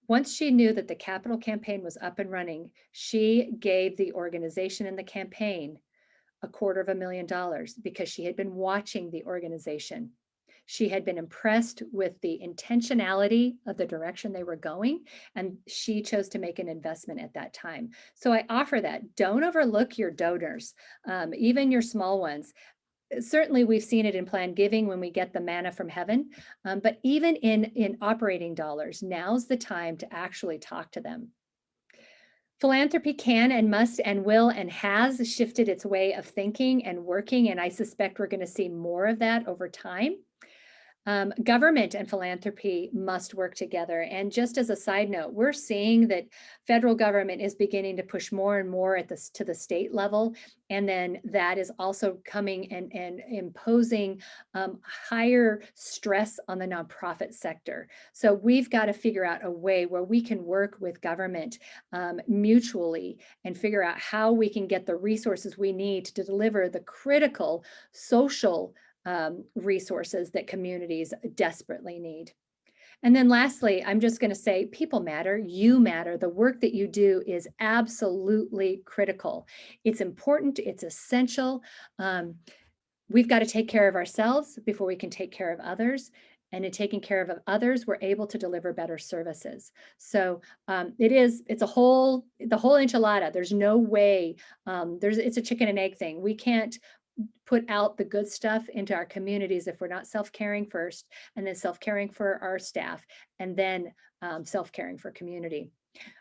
Once she knew that the capital campaign was up and running, she gave the organization and the campaign $250,000 because she had been watching the organization. She had been impressed with the intentionality of the direction they were going, and she chose to make an investment at that time. So I offer that. Don't overlook your donors, even your small ones. Certainly we've seen it in planned giving when we get the manna from heaven, but even in operating dollars, now's the time to actually talk to them. Philanthropy can and must and will and has shifted its way of thinking and working, and I suspect we're going to see more of that over time. Government and philanthropy must work together. And just as a side note, we're seeing that federal government is beginning to push more and more to the state level. And then that is also coming and imposing higher stress on the nonprofit sector. So we've got to figure out a way where we can work with government mutually and figure out how we can get the resources we need to deliver the critical social resources that communities desperately need. And then lastly, I'm just going to say people matter, you matter. The work that you do is absolutely critical. It's important, it's essential. We've got to take care of ourselves before we can take care of others. And in taking care of others, we're able to deliver better services. So it's the whole enchilada. There's no way, it's a chicken and egg thing. We can't put out the good stuff into our communities if we're not self-caring first, and then self-caring for our staff, and then self-caring for community.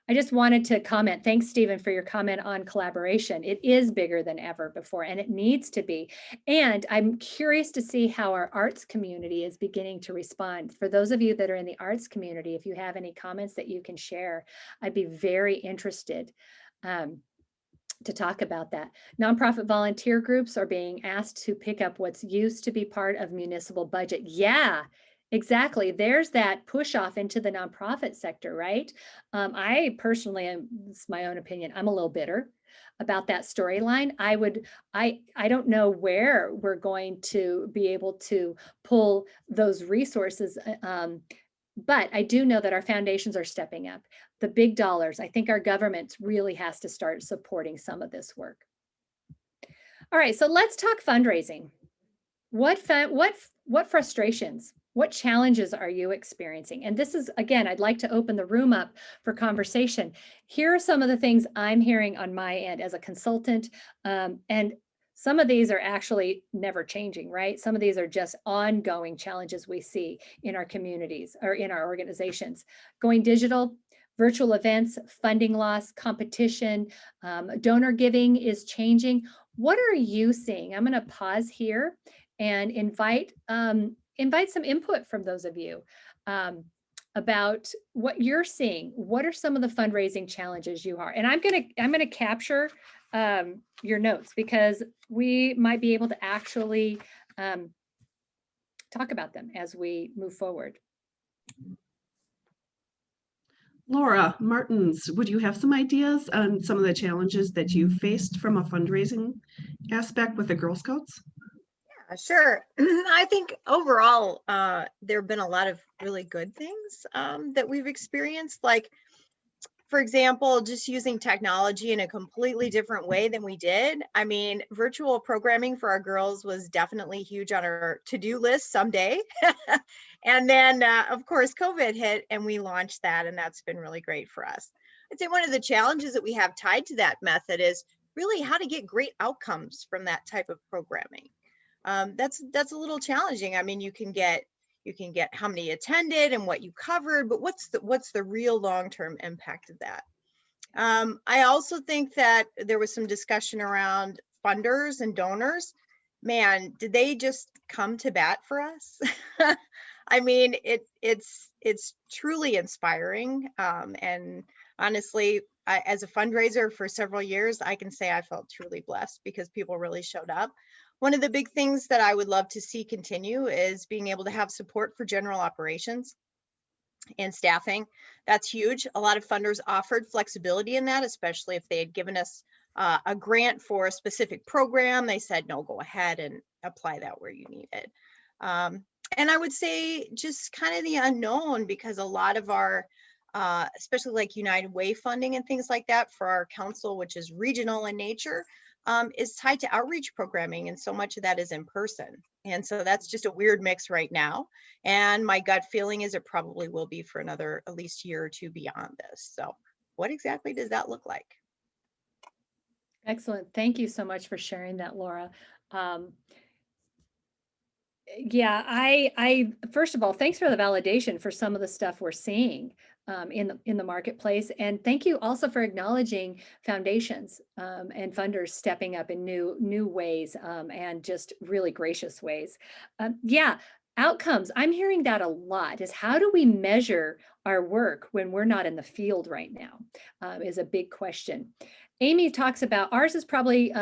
I just wanted to comment. Thanks, Stephen, for your comment on collaboration. It is bigger than ever before, and it needs to be. And I'm curious to see how our arts community is beginning to respond. For those of you that are in the arts community, if you have any comments that you can share, I'd be very interested. to talk about that. Nonprofit volunteer groups are being asked to pick up what's used to be part of municipal budget. Yeah, exactly. There's that push off into the nonprofit sector, right? I personally am, it's my own opinion, I'm a little bitter about that storyline. I don't know where we're going to be able to pull those resources. But I do know that our foundations are stepping up. The big dollars, I think our government really has to start supporting some of this work. All right, so let's talk fundraising. What frustrations, what challenges are you experiencing? And this is, again, I'd like to open the room up for conversation. Here are some of the things I'm hearing on my end as a consultant, and some of these are actually never changing, right? Some of these are just ongoing challenges we see in our communities or in our organizations. Going digital, virtual events, funding loss, competition, donor giving is changing. What are you seeing? I'm going to pause here and invite some input from those of you about what you're seeing. What are some of the fundraising challenges you are? And I'm gonna capture your notes because we might be able to actually talk about them as we move forward. Laura Martins, would you have some ideas on some of the challenges that you faced from a fundraising aspect with the Girl Scouts? Sure. I think overall, there have been a lot of really good things that we've experienced. Like, for example, just using technology in a completely different way than we did. I mean, virtual programming for our girls was definitely huge on our to-do list someday. And then, of course, COVID hit and we launched that, and that's been really great for us. I'd say one of the challenges that we have tied to that method is really how to get great outcomes from that type of programming. That's a little challenging. I mean, you can get how many attended and what you covered, but what's the real long-term impact of that? I also think that there was some discussion around funders and donors. Man, did they just come to bat for us? I mean, it's truly inspiring. And honestly, as a fundraiser for several years, I can say I felt truly blessed because people really showed up. One of the big things that I would love to see continue is being able to have support for general operations and staffing. That's huge. A lot of funders offered flexibility in that, especially if they had given us a grant for a specific program. They said, no, go ahead and apply that where you need it. And I would say just kind of the unknown, because a lot of our, especially like United Way funding and things like that for our council, which is regional in nature, is tied to outreach programming, and so much of that is in person. And so that's just a weird mix right now. And my gut feeling is it probably will be for another at least year or two beyond this. So what exactly does that look like? Excellent. Thank you so much for sharing that, Laura. Yeah, I first of all, thanks for the validation for some of the stuff we're seeing in the marketplace, and thank you also for acknowledging foundations and funders stepping up in new ways and just really gracious ways. Yeah, outcomes. I'm hearing that a lot. Is how do we measure our work when we're not in the field right now? Is a big question. Amy talks about ours is probably.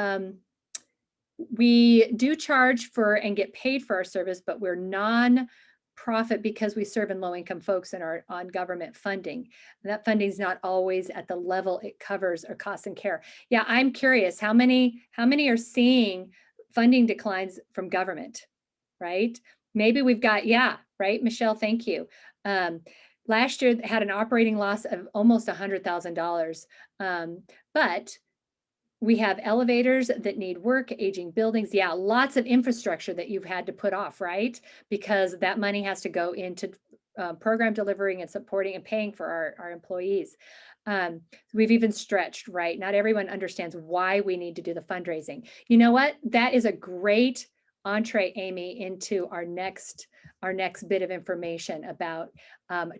We do charge for and get paid for our service, but we're non-profit because we serve in low-income folks and are on government funding. And that funding is not always at the level it covers our costs and care. Yeah, I'm curious, how many are seeing funding declines from government, right? Maybe we've got, yeah, right, Michelle, thank you. Last year had an operating loss of almost $100,000, but we have elevators that need work, aging buildings. Yeah, lots of infrastructure that you've had to put off, right? Because that money has to go into program delivering and supporting and paying for our employees. We've even stretched, right? Not everyone understands why we need to do the fundraising. You know what? That is a great entree, Amy, into our next bit of information about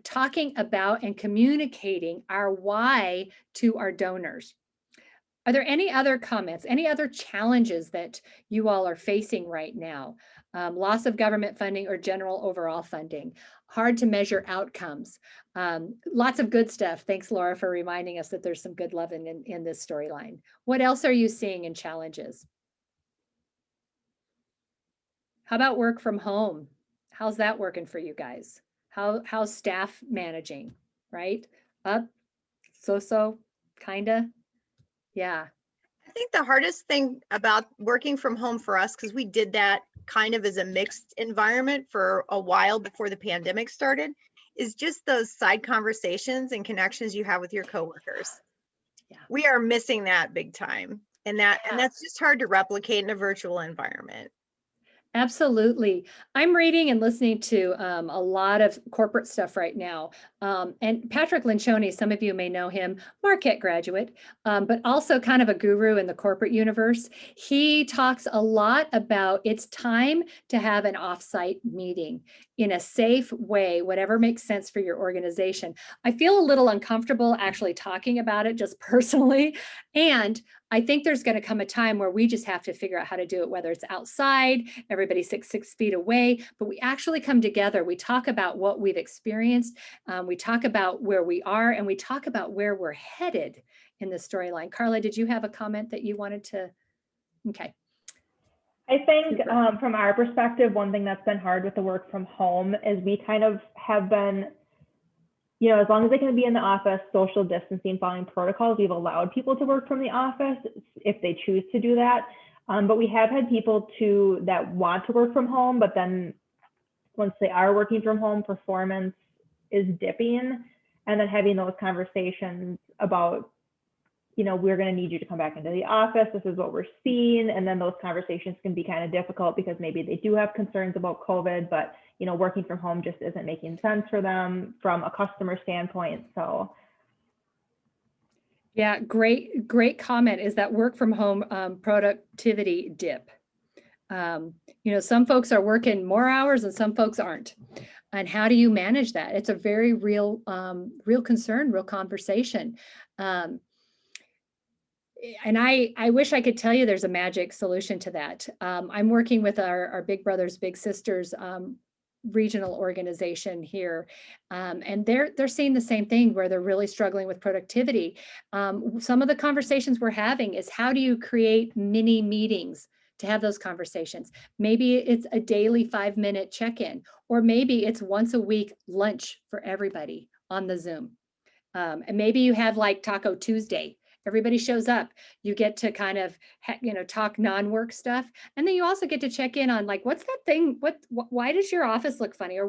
talking about and communicating our why to our donors. Are there any other comments, any other challenges that you all are facing right now? loss of government funding or general overall funding, hard to measure outcomes. Lots of good stuff. Thanks, Laura, for reminding us that there's some good love in this storyline. What else are you seeing in challenges? How about work from home? How's that working for you guys? How's staff managing, right? Up, so, kinda? Yeah. I think the hardest thing about working from home for us, because we did that kind of as a mixed environment for a while before the pandemic started, is just those side conversations and connections you have with your coworkers. Yeah. We are missing that big time. And that's just hard to replicate in a virtual environment. Absolutely. I'm reading and listening to a lot of corporate stuff right now. And Patrick Lencioni, some of you may know him, Marquette graduate, but also kind of a guru in the corporate universe. He talks a lot about it's time to have an offsite meeting in a safe way, whatever makes sense for your organization. I feel a little uncomfortable actually talking about it just personally. And I think there's going to come a time where we just have to figure out how to do it, whether it's outside, everybody's 6 feet away, but we actually come together. We talk about what we've experienced. We talk about where we are, and we talk about where we're headed in the storyline. Carla, did you have a comment that you wanted to? Okay. I think from our perspective, one thing that's been hard with the work from home is we kind of have been, you know, as long as they can be in the office, social distancing, following protocols, we've allowed people to work from the office if they choose to do that. But we have had people that want to work from home, but then once they are working from home, performance is dipping, and then having those conversations about, you know, we're going to need you to come back into the office. This is what we're seeing. And then those conversations can be kind of difficult because maybe they do have concerns about COVID, but, you know, working from home just isn't making sense for them from a customer standpoint. So. Yeah, great comment is that work from home productivity dip. You know, some folks are working more hours and some folks aren't. And how do you manage that? It's a very real concern, real conversation. And I wish I could tell you there's a magic solution to that. I'm working with our Big Brothers Big Sisters regional organization here, and they're seeing the same thing where they're really struggling with productivity. Some of the conversations we're having is how do you create mini meetings to have those conversations? Maybe it's a daily 5-minute check-in, or maybe it's once a week lunch for everybody on the Zoom. And maybe you have like Taco Tuesday. Everybody shows up. You get to kind of, you know, talk non-work stuff. And then you also get to check in on like, what's that thing? Why does your office look funny? Or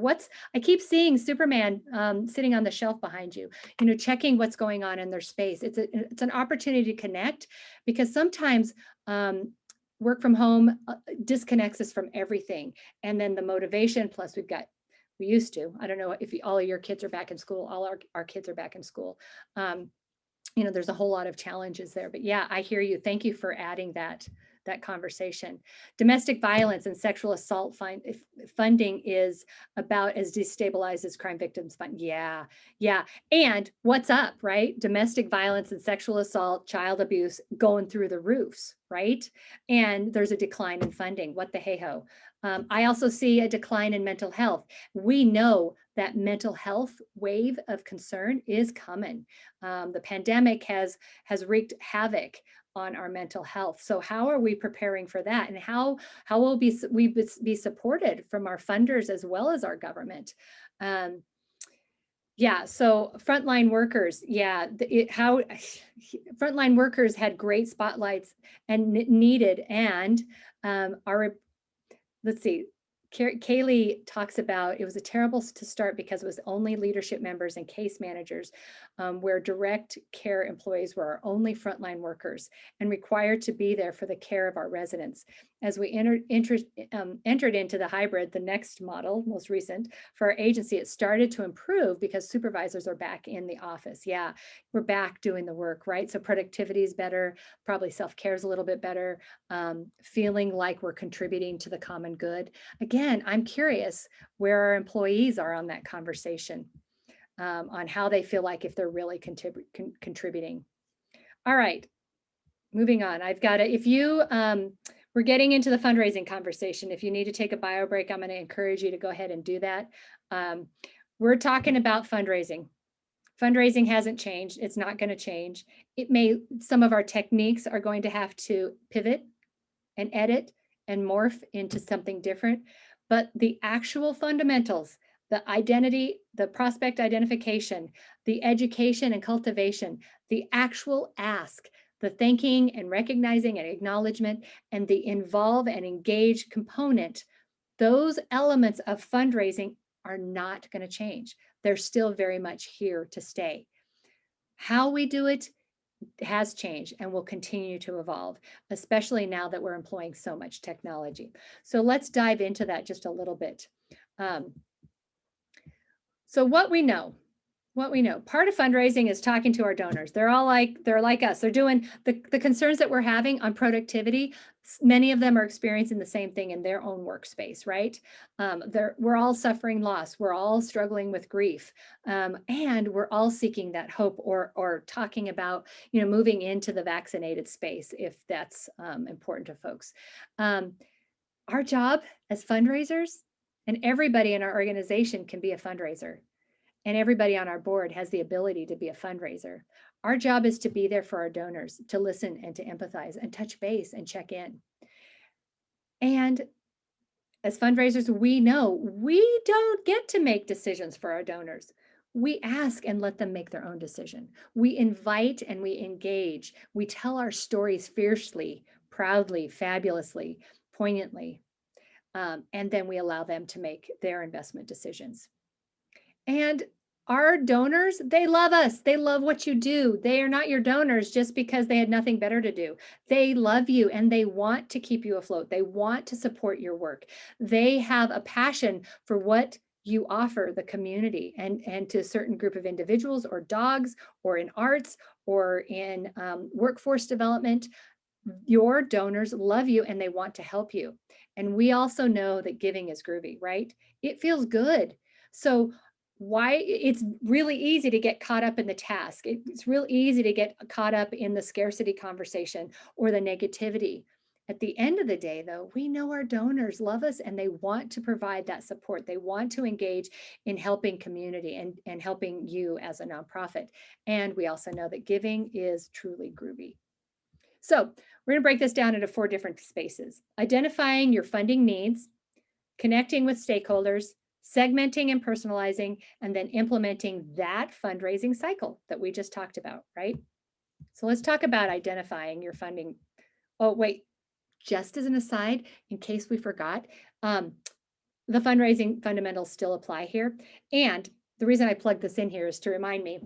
I keep seeing Superman sitting on the shelf behind you, you know, checking what's going on in their space. It's an opportunity to connect, because sometimes work from home disconnects us from everything. And then the motivation, plus we used to, I don't know if all of your kids are back in school, all our kids are back in school. You know, there's a whole lot of challenges there, but yeah, I hear you. Thank you for adding that conversation. Domestic violence and sexual assault funding is about as destabilized as crime victims fund. Yeah. And what's up, right? Domestic violence and sexual assault, child abuse going through the roofs, right? And there's a decline in funding. What the hey-ho. I also see a decline in mental health. We know that mental health wave of concern is coming. The pandemic has wreaked havoc on our mental health. So how are we preparing for that? And how will we be supported from our funders as well as our government? Yeah, so frontline workers, yeah, frontline workers had great spotlights and needed, and let's see, Kaylee talks about it was a terrible to start because it was only leadership members and case managers, where direct care employees were our only frontline workers and required to be there for the care of our residents. As we entered into the hybrid, the next model, most recent, for our agency, it started to improve because supervisors are back in the office. Yeah, we're back doing the work, right? So productivity is better, probably self-care is a little bit better, feeling like we're contributing to the common good. Again, I'm curious where our employees are on that conversation, on how they feel like if they're really contributing. All right, moving on. I've got if you we're getting into the fundraising conversation. If you need to take a bio break, I'm going to encourage you to go ahead and do that. We're talking about fundraising. Fundraising hasn't changed. It's not going to change. Some of our techniques are going to have to pivot and edit and morph into something different, but the actual fundamentals, the identity, the prospect identification, the education and cultivation, the actual ask, the thanking and recognizing and acknowledgement, and the involve and engage component, those elements of fundraising are not going to change. They're still very much here to stay. How we do it has changed and will continue to evolve, especially now that we're employing so much technology. So let's dive into that just a little bit. So what we know, part of fundraising is talking to our donors. They're like us. They're doing the concerns that we're having on productivity. Many of them are experiencing the same thing in their own workspace, right? We're all suffering loss. We're all struggling with grief. And we're all seeking that hope or talking about, moving into the vaccinated space if that's important to folks. Our job as fundraisers, and everybody in our organization can be a fundraiser. And everybody on our board has the ability to be a fundraiser. Our job is to be there for our donors, to listen and to empathize and touch base and check in. And as fundraisers, we know we don't get to make decisions for our donors. We ask and let them make their own decision. We invite and we engage. We tell our stories fiercely, proudly, fabulously, poignantly. And then we allow them to make their investment decisions. And our donors, they love us. They love what you do. They are not your donors just because they had nothing better to do. They love you and they want to keep you afloat. They want to support your work. They have a passion for what you offer the community and to a certain group of individuals or dogs or in arts or in workforce development. Your donors love you and they want to help you. And we also know that giving is groovy, right? It feels good. So why it's really easy to get caught up in the task. It's real easy to get caught up in the scarcity conversation or the negativity. At the end of the day, though, we know our donors love us and they want to provide that support. They want to engage in helping community and helping you as a nonprofit. And we also know that giving is truly groovy. So we're going to break this down into 4 different spaces: identifying your funding needs, connecting with stakeholders, segmenting and personalizing, and then implementing that fundraising cycle that we just talked about, right? So let's talk about identifying your funding. Oh, wait, just as an aside, in case we forgot, the fundraising fundamentals still apply here. And the reason I plugged this in here is to remind me,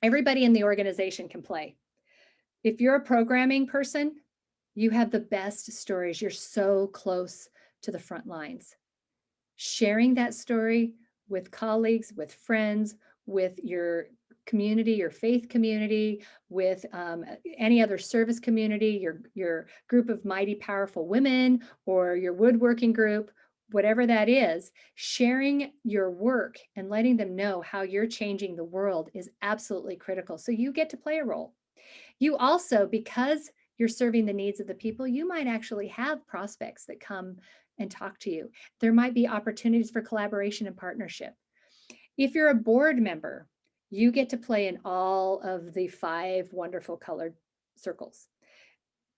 everybody in the organization can play. If you're a programming person, you have the best stories. You're so close to the front lines. Sharing that story with colleagues, with friends, with your community, your faith community, with any other service community, your group of mighty powerful women, or your woodworking group, whatever that is, sharing your work and letting them know how you're changing the world is absolutely critical. So you get to play a role. You also, because you're serving the needs of the people, you might actually have prospects that come and talk to you. There might be opportunities for collaboration and partnership. If you're a board member, you get to play in all of the 5 wonderful colored circles.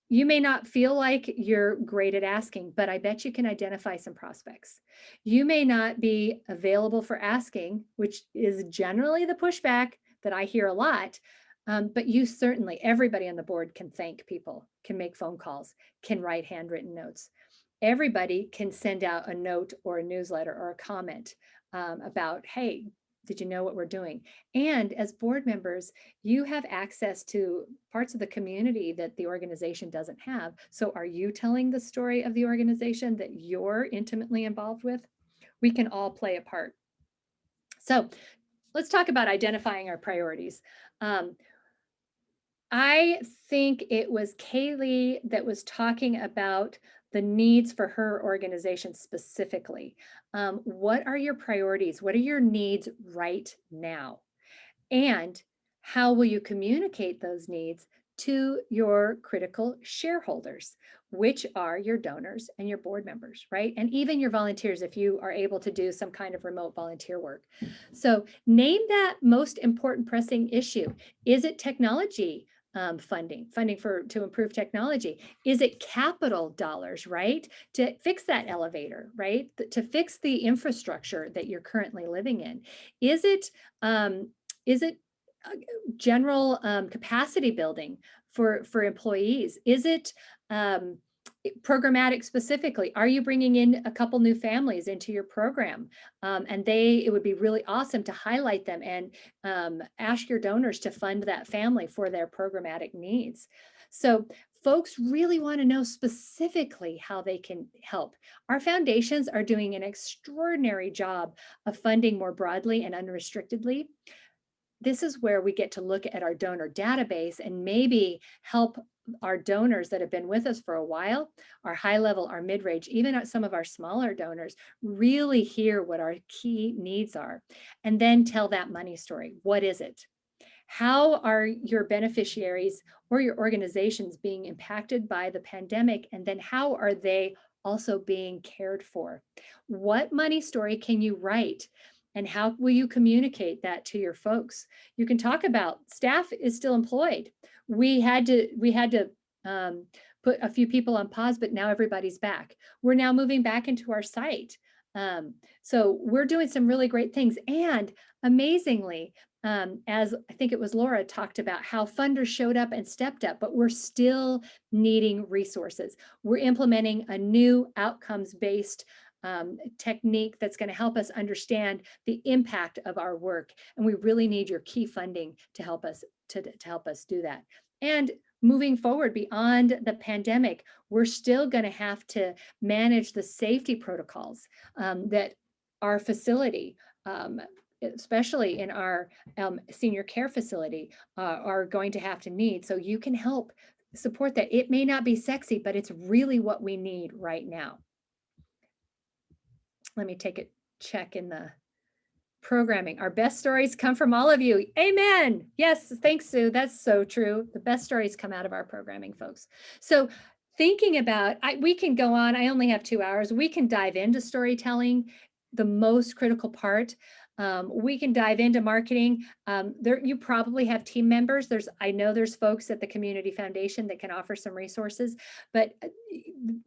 You may not feel like you're great at asking, but I bet you can identify some prospects. You may not be available for asking, which is generally the pushback that I hear a lot. But you certainly, everybody on the board can thank people, can make phone calls, can write handwritten notes. Everybody can send out a note or a newsletter or a comment about, hey, did you know what we're doing? And as board members, you have access to parts of the community that the organization doesn't have. So are you telling the story of the organization that you're intimately involved with? We can all play a part. So let's talk about identifying our priorities. I think it was Kaylee that was talking about the needs for her organization specifically. What are your priorities? What are your needs right now? And how will you communicate those needs to your critical shareholders, which are your donors and your board members, right? And even your volunteers, if you are able to do some kind of remote volunteer work. So name that most important pressing issue. Is it technology funding to improve technology? Is it capital dollars, right? To fix that elevator, right? To fix the infrastructure that you're currently living in? Is it general capacity building for employees? Is it programmatic specifically? Are you bringing in a couple new families into your program? And it would be really awesome to highlight them and ask your donors to fund that family for their programmatic needs. So folks really want to know specifically how they can help. Our foundations are doing an extraordinary job of funding more broadly and unrestrictedly. This is where we get to look at our donor database and maybe help our donors that have been with us for a while, our high level, our mid-range, even some of our smaller donors, really hear what our key needs are, and then tell that money story. What is it? How are your beneficiaries or your organizations being impacted by the pandemic? And then how are they also being cared for? What money story can you write? And how will you communicate that to your folks? You can talk about staff is still employed. We had to put a few people on pause, but now everybody's back. We're now moving back into our site. So we're doing some really great things. And amazingly, as I think it was Laura talked about, how funders showed up and stepped up, but we're still needing resources. We're implementing a new outcomes-based technique that's going to help us understand the impact of our work, and we really need your key funding to help us do that. And moving forward beyond the pandemic, we're still going to have to manage the safety protocols that our facility, especially in our senior care facility, are going to have to need. So you can help support that. It may not be sexy, but it's really what we need right now. Let me take a check in the programming. Our best stories come from all of you. Amen. Yes, thanks, Sue. That's so true. The best stories come out of our programming, folks. So thinking about, we can go on. I only have 2 hours. We can dive into storytelling, the most critical part. We can dive into marketing. You probably have team members. I know there's folks at the Community Foundation that can offer some resources, but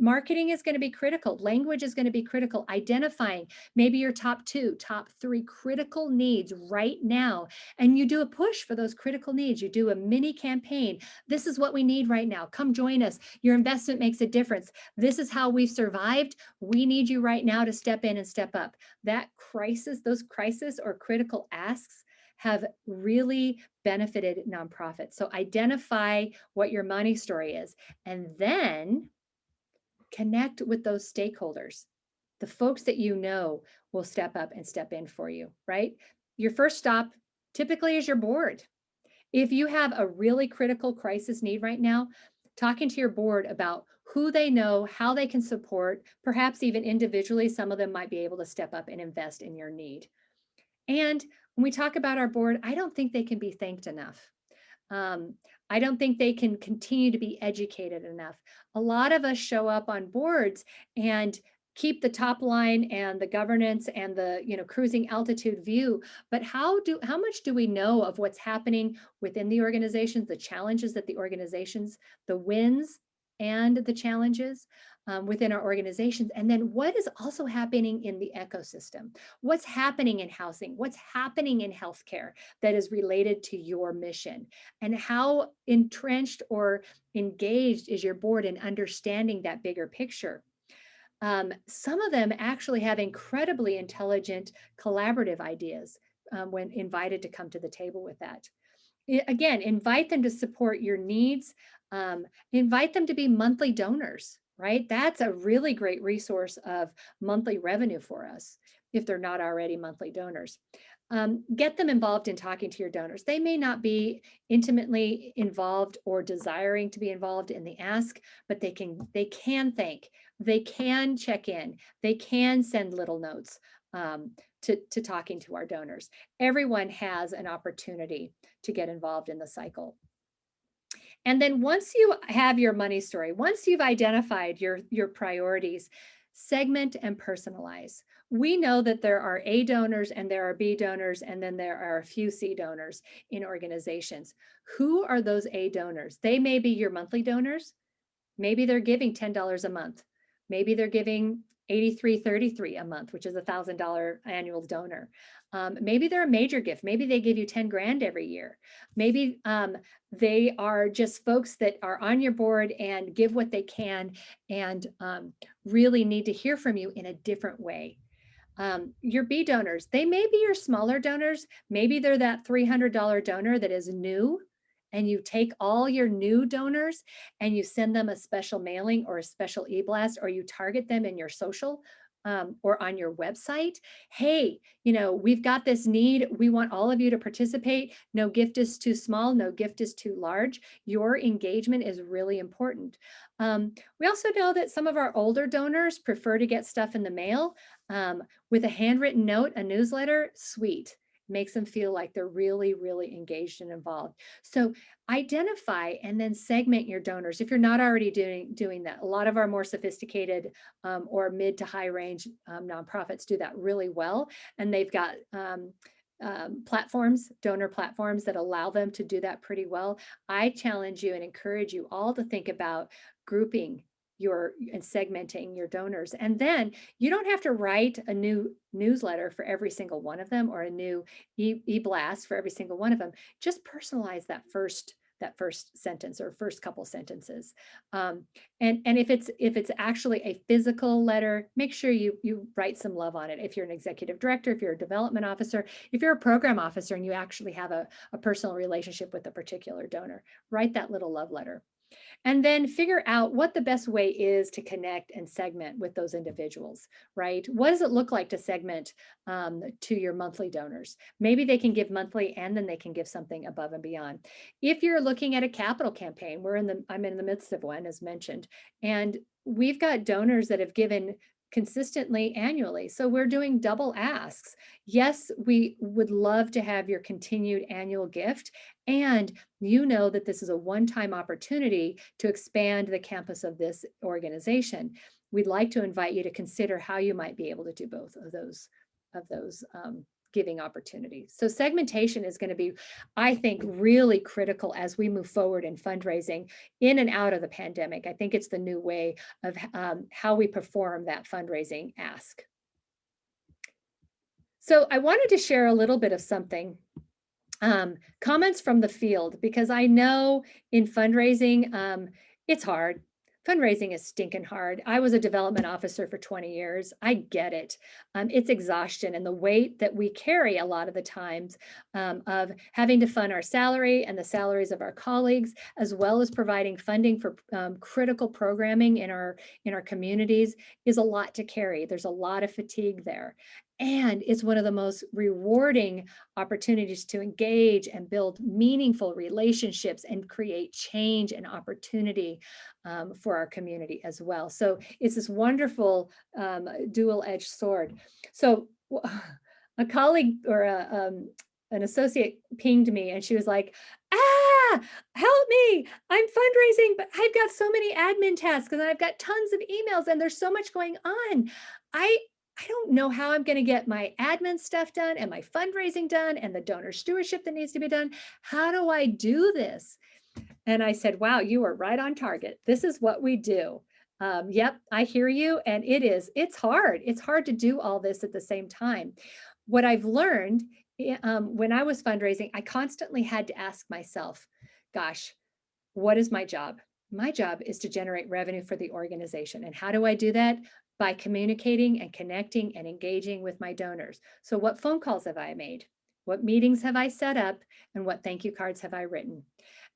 marketing is going to be critical. Language is going to be critical. Identifying maybe your top 2, top 3 critical needs right now. And you do a push for those critical needs. You do a mini campaign. This is what we need right now. Come join us. Your investment makes a difference. This is how we've survived. We need you right now to step in and step up. Those crisis or critical asks have really benefited nonprofits. So identify what your money story is, and then connect with those stakeholders. The folks that you know will step up and step in for you, right? Your first stop typically is your board. If you have a really critical crisis need right now, talking to your board about who they know, how they can support, perhaps even individually, some of them might be able to step up and invest in your need. And when we talk about our board, I don't think they can be thanked enough. I don't think they can continue to be educated enough. A lot of us show up on boards and keep the top line and the governance and the cruising altitude view, but how much do we know of what's happening within the organizations, the challenges that the organizations, the wins and the challenges within our organizations, and then what is also happening in the ecosystem? What's happening in housing? What's happening in healthcare that is related to your mission? And how entrenched or engaged is your board in understanding that bigger picture? Some of them actually have incredibly intelligent collaborative ideas when invited to come to the table with that. Again, invite them to support your needs. Invite them to be monthly donors, right? That's a really great resource of monthly revenue for us if they're not already monthly donors. Get them involved in talking to your donors. They may not be intimately involved or desiring to be involved in the ask, but they can thank, they can check in, they can send little notes to talking to our donors. Everyone has an opportunity to get involved in the cycle. And then once you have your money story, once you've identified your priorities, segment and personalize. We know that there are A donors and there are B donors, and then there are a few C donors in organizations. Who are those A donors? They may be your monthly donors. Maybe they're giving $10 a month. Maybe they're giving $83.33 a month, which is a $1,000 annual donor. Maybe they're a major gift. Maybe they give you 10 grand every year. Maybe they are just folks that are on your board and give what they can and really need to hear from you in a different way. Your B donors, they may be your smaller donors. Maybe they're that $300 donor that is new, and you take all your new donors and you send them a special mailing or a special e-blast, or you target them in your social or on your website. Hey, we've got this need. We want all of you to participate. No gift is too small. No gift is too large. Your engagement is really important. We also know that some of our older donors prefer to get stuff in the mail with a handwritten note, a newsletter. Sweet. Makes them feel like they're really, really engaged and involved. So identify and then segment your donors if you're not already doing that. A lot of our more sophisticated or mid to high range nonprofits do that really well. And they've got platforms, donor platforms that allow them to do that pretty well. I challenge you and encourage you all to think about grouping and segmenting your donors. And then you don't have to write a new newsletter for every single one of them or a new e-blast for every single one of them. Just personalize that first sentence or first couple sentences. And if it's actually a physical letter, make sure you write some love on it. If you're an executive director, if you're a development officer, if you're a program officer and you actually have a personal relationship with a particular donor, write that little love letter. And then figure out what the best way is to connect and segment with those individuals, right? What does it look like to segment to your monthly donors? Maybe they can give monthly and then they can give something above and beyond. If you're looking at a capital campaign, I'm in the midst of one, as mentioned, and we've got donors that have given consistently annually. So we're doing double asks. Yes, we would love to have your continued annual gift. And you know that this is a one-time opportunity to expand the campus of this organization. We'd like to invite you to consider how you might be able to do both of those giving opportunities. So segmentation is going to be, I think, really critical as we move forward in fundraising in and out of the pandemic. I think it's the new way of how we perform that fundraising ask. So I wanted to share a little bit of something, comments from the field, because I know in fundraising, it's hard. Fundraising is stinking hard. I was a development officer for 20 years. I get it. It's exhaustion and the weight that we carry a lot of the times of having to fund our salary and the salaries of our colleagues, as well as providing funding for critical programming in our communities, is a lot to carry. There's a lot of fatigue there. And it's one of the most rewarding opportunities to engage and build meaningful relationships and create change and opportunity for our community as well. So it's this wonderful dual-edged sword. So a colleague or an associate pinged me and she was like, help me, I'm fundraising, but I've got so many admin tasks and I've got tons of emails and there's so much going on. I don't know how I'm going to get my admin stuff done and my fundraising done and the donor stewardship that needs to be done. How do I do this? And I said, wow, you are right on target. This is what we do. Yep, I hear you. And it's hard. It's hard to do all this at the same time. What I've learned when I was fundraising, I constantly had to ask myself, gosh, what is my job? My job is to generate revenue for the organization. And how do I do that? By communicating and connecting and engaging with my donors. So what phone calls have I made? What meetings have I set up? And what thank you cards have I written?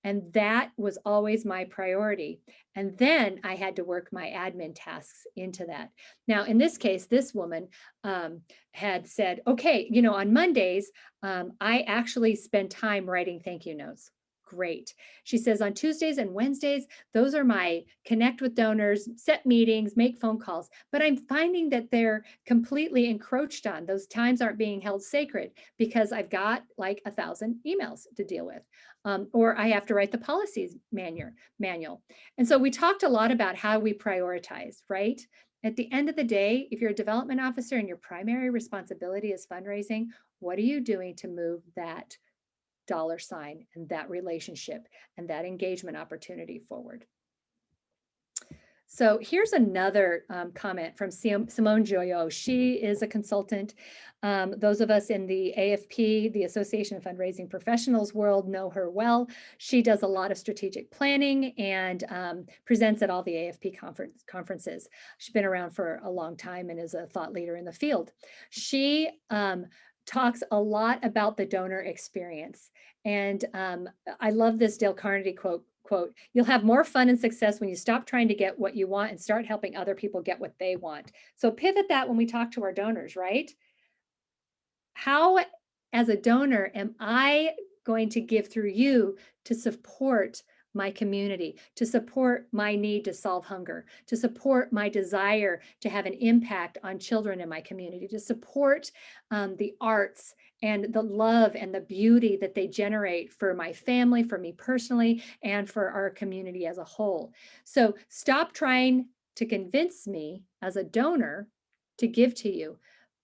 And that was always my priority. And then I had to work my admin tasks into that. Now, in this case, this woman had said, okay, on Mondays, I actually spend time writing thank you notes. great. She says on Tuesdays and Wednesdays, those are my connect with donors, set meetings, make phone calls. But I'm finding that they're completely encroached on. Those times aren't being held sacred because I've got like 1,000 emails to deal with, or I have to write the policies manual. And so we talked a lot about how we prioritize, right? At the end of the day, if you're a development officer and your primary responsibility is fundraising, what are you doing to move that dollar sign and that relationship and that engagement opportunity forward? So here's another comment from Simone Joyot. She is a consultant. Those of us in the AFP, the Association of Fundraising Professionals world, know her well. She does a lot of strategic planning and presents at all the AFP conferences. She's been around for a long time and is a thought leader in the field. She talks a lot about the donor experience. And I love this Dale Carnegie quote, "You'll have more fun and success when you stop trying to get what you want and start helping other people get what they want." So pivot that when we talk to our donors, right? How, as a donor, am I going to give through you to support my community, to support my need to solve hunger, to support my desire to have an impact on children in my community, to support the arts and the love and the beauty that they generate for my family, for me personally, and for our community as a whole. So stop trying to convince me as a donor to give to you.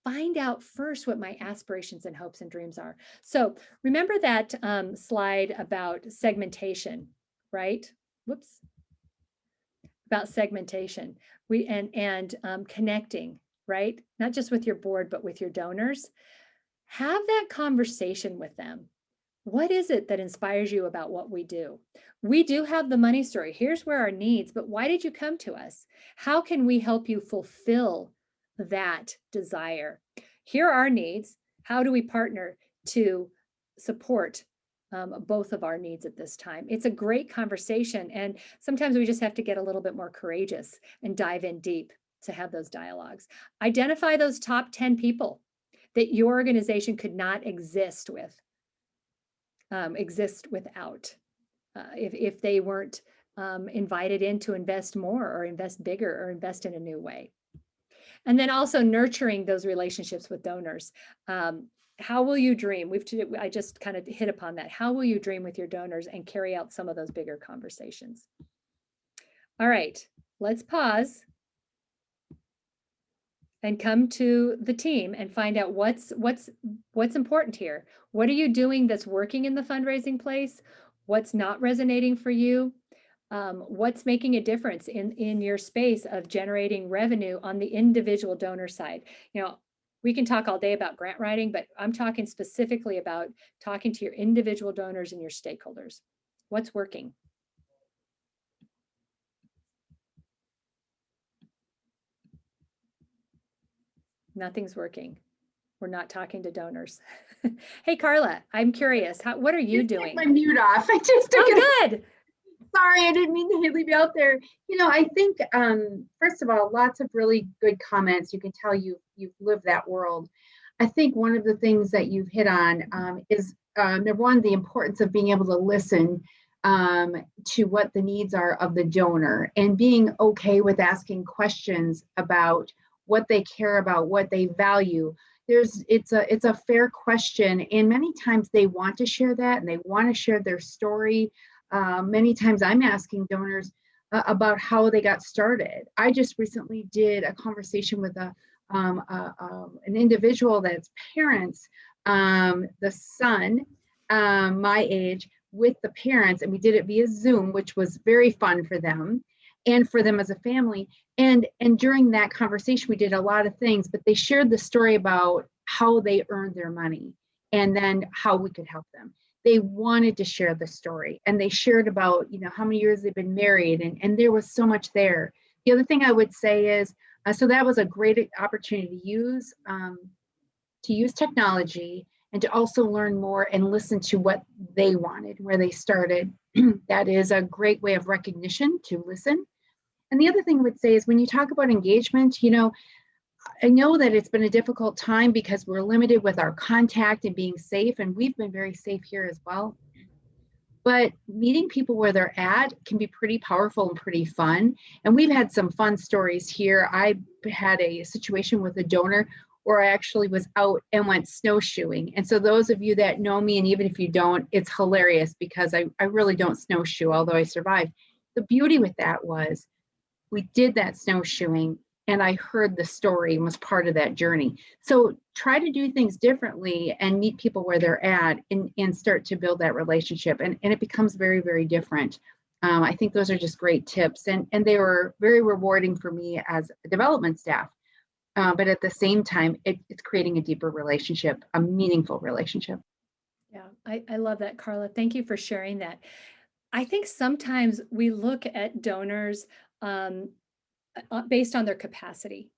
Find out first what my aspirations and hopes and dreams are. So remember that slide about segmentation, right? Whoops. About segmentation. And connecting, right? Not just with your board, but with your donors. Have that conversation with them. What is it that inspires you about what we do? We do have the money story. Here's where our needs, but why did you come to us? How can we help you fulfill that desire? Here are our needs. How do we partner to support both of our needs at this time? It's a great conversation. And sometimes we just have to get a little bit more courageous and dive in deep to have those dialogues. Identify those top 10 people that your organization could not exist without, if they weren't invited in to invest more or invest bigger or invest in a new way. And then also nurturing those relationships with donors. How will you dream? I just kind of hit upon that. How will you dream with your donors and carry out some of those bigger conversations? All right, let's pause and come to the team and find out what's important here. What are you doing that's working in the fundraising place? What's not resonating for you? What's making a difference in your space of generating revenue on the individual donor side? You know, we can talk all day about grant writing, but I'm talking specifically about talking to your individual donors and your stakeholders. What's working? Nothing's working. We're not talking to donors. Hey, Carla, I'm curious. What are you doing? My mute off. I just took it. Oh, good. Sorry, I didn't mean to leave you out there. You know, I think, first of all, lots of really good comments. You can tell you've lived that world. I think one of the things that you've hit on is, number one, the importance of being able to listen to what the needs are of the donor and being okay with asking questions about what they care about, what they value. It's a fair question, and many times they want to share that and they want to share their story. Many times I'm asking donors about how they got started. I just recently did a conversation with an individual that's parents, the son, my age, with the parents, and we did it via Zoom, which was very fun for them and for them as a family. And during that conversation, we did a lot of things, but they shared the story about how they earned their money and then how we could help them. They wanted to share the story, and they shared about, you know, how many years they've been married, and there was so much there. The other thing I would say is, so that was a great opportunity to use technology and to also learn more and listen to what they wanted, where they started. That is a great way of recognition, to listen. And the other thing I would say is, when you talk about engagement, you know, I know that it's been a difficult time because we're limited with our contact and being safe, and we've been very safe here as well. but meeting people where they're at can be pretty powerful and pretty fun. And we've had some fun stories here. I had a situation with a donor where I actually was out and went snowshoeing. And so those of you that know me, and even if you don't, it's hilarious because I really don't snowshoe, although I survived. The beauty with that was we did that snowshoeing and I heard the story and was part of that journey. So try to do things differently and meet people where they're at and start to build that relationship. And it becomes very, very different. I think those are just great tips. And they were very rewarding for me as a development staff. But at the same time, it's creating a deeper relationship, a meaningful relationship. Yeah, I love that, Carla. Thank you for sharing that. I think sometimes we look at donors based on their capacity.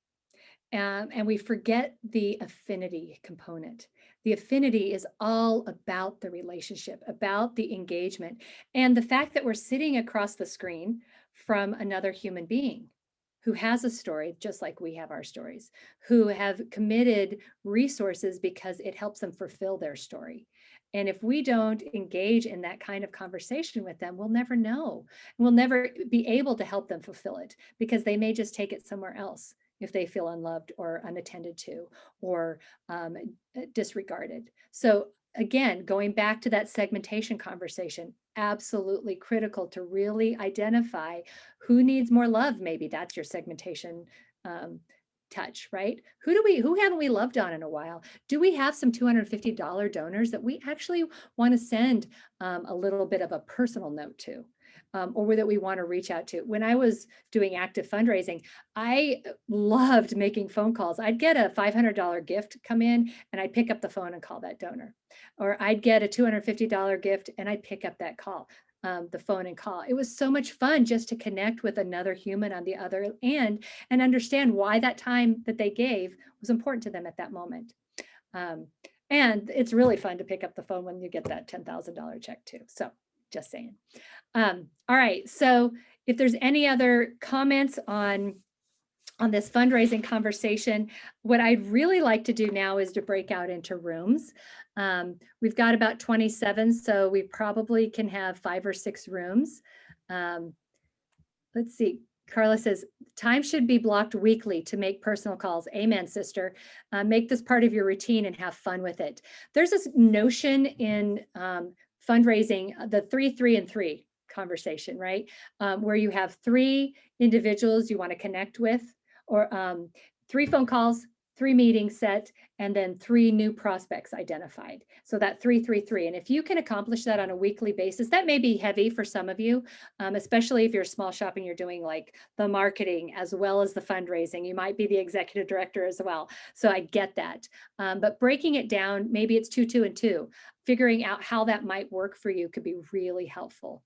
And we forget the affinity component. The affinity is all about the relationship, about the engagement, and the fact that we're sitting across the screen from another human being who has a story, just like we have our stories, who have committed resources because it helps them fulfill their story. And if we don't engage in that kind of conversation with them, we'll never know. We'll never be able to help them fulfill it because they may just take it somewhere else if they feel unloved or unattended to or disregarded. So again, going back to that segmentation conversation, absolutely critical to really identify who needs more love. Maybe that's your segmentation touch, right? Who haven't we loved on in a while? Do we have some $250 donors that we actually want to send a little bit of a personal note to? Or that we want to reach out to. When I was doing active fundraising, I loved making phone calls. I'd get a $500 gift come in and I'd pick up the phone and call that donor. Or I'd get a $250 gift and I'd pick up that call, the phone and call. It was so much fun just to connect with another human on the other end and understand why that time that they gave was important to them at that moment. And it's really fun to pick up the phone when you get that $10,000 check too. So just saying. All right, so if there's any other comments on this fundraising conversation, what I'd really like to do now is to break out into rooms. We've got about 27, so we probably can have 5 or 6 rooms. Let's see. Carla says, time should be blocked weekly to make personal calls. Amen, sister. Make this part of your routine and have fun with it. There's this notion in fundraising, the 3, 3, and 3 conversation, right? Where you have 3 individuals you want to connect with, or 3 phone calls, 3 meetings set, and then 3 new prospects identified. So that 3, 3, 3. And if you can accomplish that on a weekly basis, that may be heavy for some of you, especially if you're small shop and you're doing like the marketing as well as the fundraising. You might be the executive director as well. So I get that. But breaking it down, maybe it's 2, 2, and 2. Figuring out how that might work for you could be really helpful.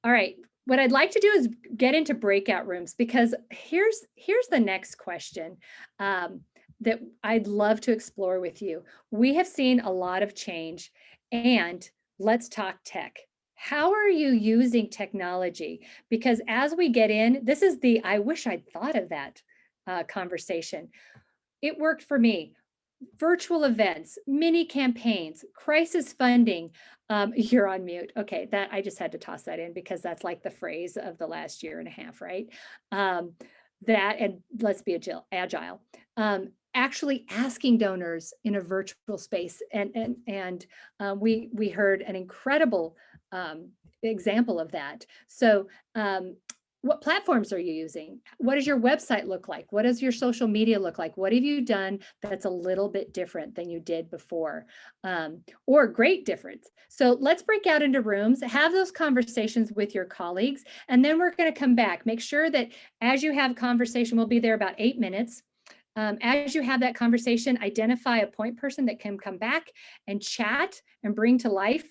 All right, what I'd like to do is get into breakout rooms because here's the next question that I'd love to explore with you. We have seen a lot of change, and let's talk tech. How are you using technology? Because as we get in, this is the I wish I'd thought of that conversation. It worked for me. Virtual events, mini campaigns, crisis funding. You're on mute. Okay, that I just had to toss that in because that's like the phrase of the last year and a half, right? That and let's be agile. Actually asking donors in a virtual space, and we heard an incredible example of that. So what platforms are you using? What does your website look like? What does your social media look like? What have you done that's a little bit different than you did before, or great difference? So let's break out into rooms, have those conversations with your colleagues, and then we're going to come back. Make sure that as you have conversation, we'll be there about 8 minutes. As you have that conversation, identify a point person that can come back and chat and bring to life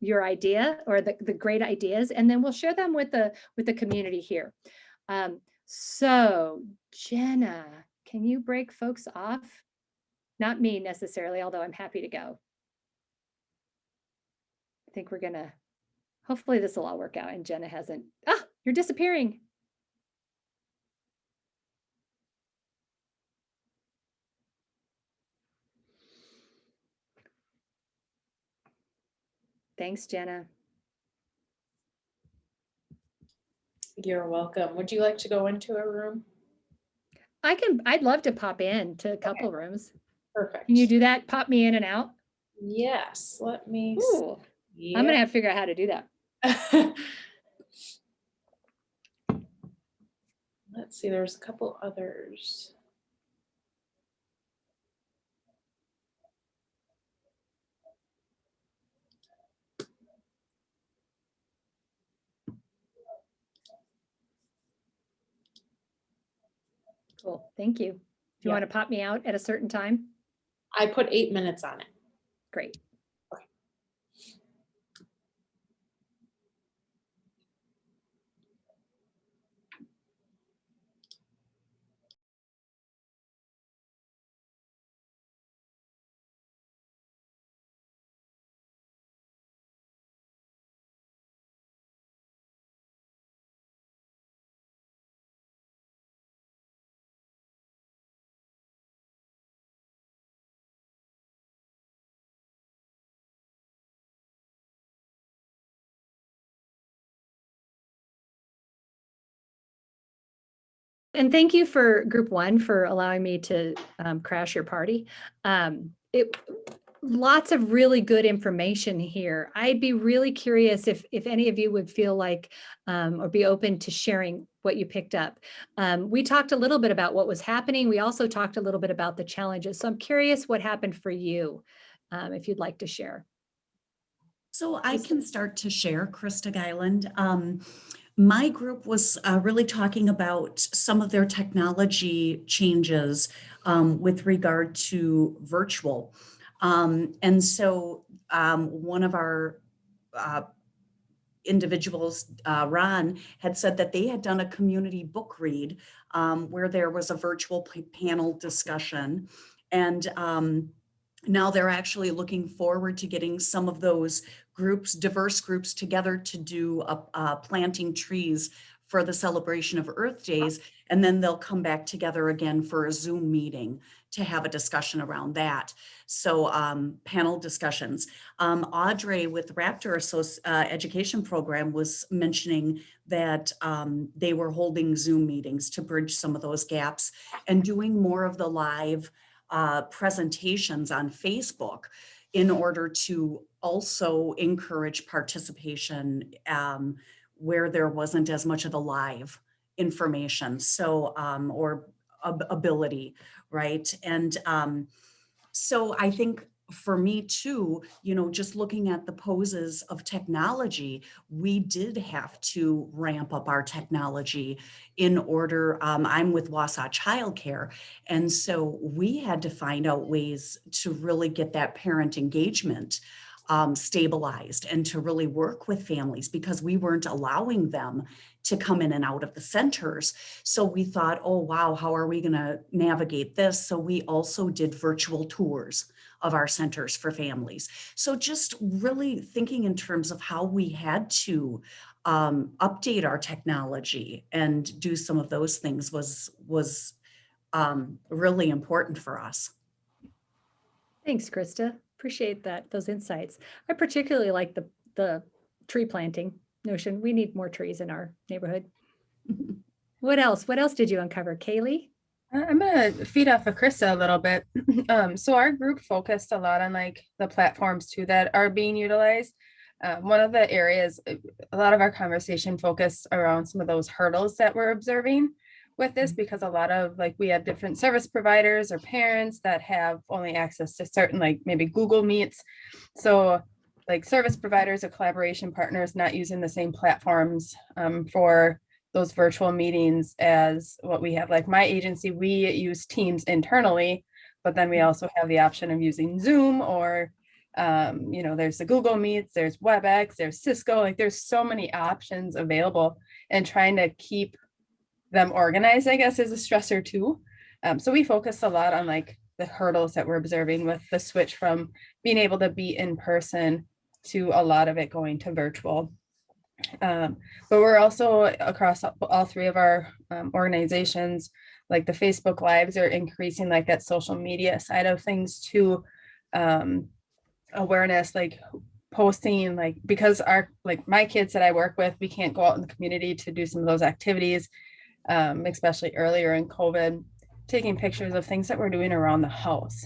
your idea or the great ideas, and then we'll share them with the community here. So Jenna, can you break folks off? Not me necessarily, although I'm happy to go. I think we're gonna, hopefully this will all work out and Jenna hasn't, you're disappearing. Thanks, Jenna. You're welcome. Would you like to go into a room? I'd love to pop in to a couple rooms. Perfect. Can you do that? Pop me in and out? Yes, let me. Ooh, I'm gonna have to figure out how to do that. Let's see, there's a couple others. Cool, thank you. Do you Yeah. want to pop me out at a certain time? I put 8 minutes on it. Great. And thank you for group one for allowing me to crash your party. Lots of really good information here. I'd be really curious if any of you would feel like or be open to sharing what you picked up. We talked a little bit about what was happening. We also talked a little bit about the challenges. So I'm curious what happened for you, if you'd like to share. So I can start to share, Krista Guyland. My group was really talking about some of their technology changes with regard to virtual. And so one of our individuals, Ron, had said that they had done a community book read where there was a virtual panel discussion. And now they're actually looking forward to getting some of those groups, diverse groups together to do planting trees for the celebration of Earth Days. And then they'll come back together again for a Zoom meeting to have a discussion around that. So panel discussions. Audrey with Raptor Education Program was mentioning that they were holding Zoom meetings to bridge some of those gaps and doing more of the live presentations on Facebook in order to also encourage participation where there wasn't as much of the live information, so or ability, right? And so I think for me too, you know, just looking at the poses of technology, we did have to ramp up our technology in order. I'm with Wausau Childcare, and so we had to find out ways to really get that parent engagement stabilized and to really work with families because we weren't allowing them to come in and out of the centers. So we thought, oh, wow, how are we going to navigate this? So we also did virtual tours of our centers for families. So just really thinking in terms of how we had to update our technology and do some of those things was really important for us. Thanks, Krista. Appreciate those insights. I particularly like the tree planting notion. We need more trees in our neighborhood. What else? What else did you uncover, Kaylee? I'm gonna feed off of Krista a little bit. So our group focused a lot on like the platforms too that are being utilized. One of the areas, a lot of our conversation focused around some of those hurdles that we're observing with this, because a lot of like we have different service providers or parents that have only access to certain like maybe Google Meets. So like service providers or collaboration partners not using the same platforms for those virtual meetings as what we have. Like my agency, we use Teams internally, but then we also have the option of using Zoom or you know, there's the Google Meets, there's WebEx, there's Cisco, like there's so many options available, and trying to keep them organized, I guess, is a stressor too. So we focus a lot on like the hurdles that we're observing with the switch from being able to be in person to a lot of it going to virtual. But we're also across all three of our organizations, like the Facebook Lives are increasing like that social media side of things to awareness, like posting, like, because my kids that I work with, we can't go out in the community to do some of those activities, especially earlier in COVID, taking pictures of things that we're doing around the house,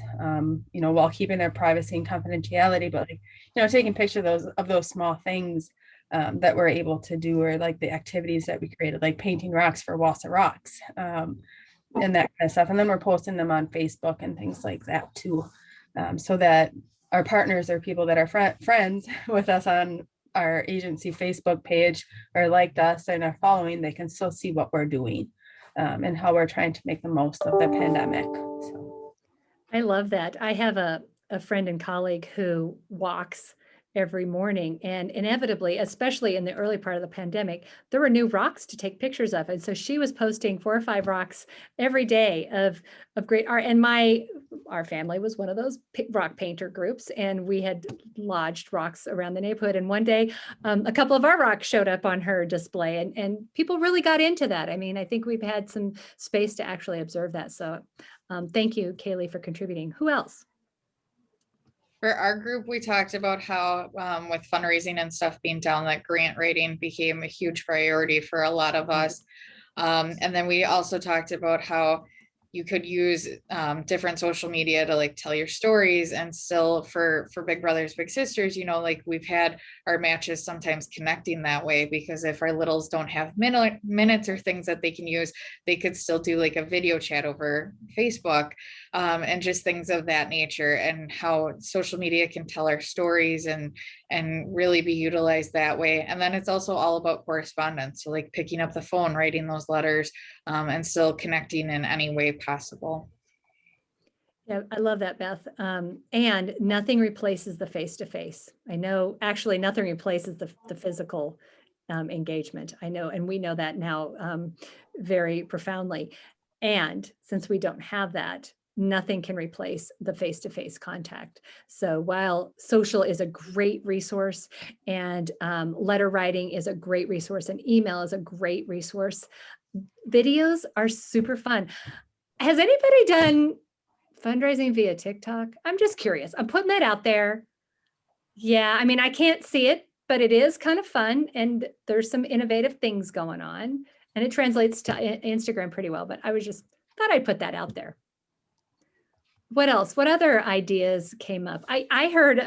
while keeping their privacy and confidentiality, but taking pictures of those small things that we're able to do, or like the activities that we created, like painting rocks for Wassa Rocks, and that kind of stuff. And then we're posting them on Facebook and things like that too, so that our partners or people that are friends with us on our agency Facebook page or liked us and are following, they can still see what we're doing and how we're trying to make the most of the pandemic. So. I love that. I have a friend and colleague who walks every morning, and inevitably, especially in the early part of the pandemic, there were new rocks to take pictures of. And so she was posting 4 or 5 rocks every day of great art. And our family was one of those rock painter groups, and we had lodged rocks around the neighborhood. And one day, a couple of our rocks showed up on her display, and people really got into that. I mean, I think we've had some space to actually observe that. So thank you, Kaylee, for contributing. Who else? For our group, we talked about how with fundraising and stuff being down, that grant writing became a huge priority for a lot of us. And then we also talked about how you could use different social media to like tell your stories, and still for Big Brothers Big Sisters, like we've had our matches sometimes connecting that way, because if our littles don't have minutes or things that they can use, they could still do like a video chat over Facebook, and just things of that nature, and how social media can tell our stories and really be utilized that way. And then it's also all about correspondence, so like picking up the phone, writing those letters, and still connecting in any way possible. Yeah, I love that, Beth. And nothing replaces the face-to-face. I know, actually, nothing replaces the physical engagement. I know, and we know that now very profoundly. And since we don't have that, nothing can replace the face-to-face contact. So while social is a great resource, and letter writing is a great resource, and email is a great resource, videos are super fun. Has anybody done fundraising via TikTok? I'm just curious. I'm putting that out there. Yeah, I mean, I can't see it, but it is kind of fun, and there's some innovative things going on, and it translates to Instagram pretty well, but I was just thought I'd put that out there. What else? What other ideas came up? I heard,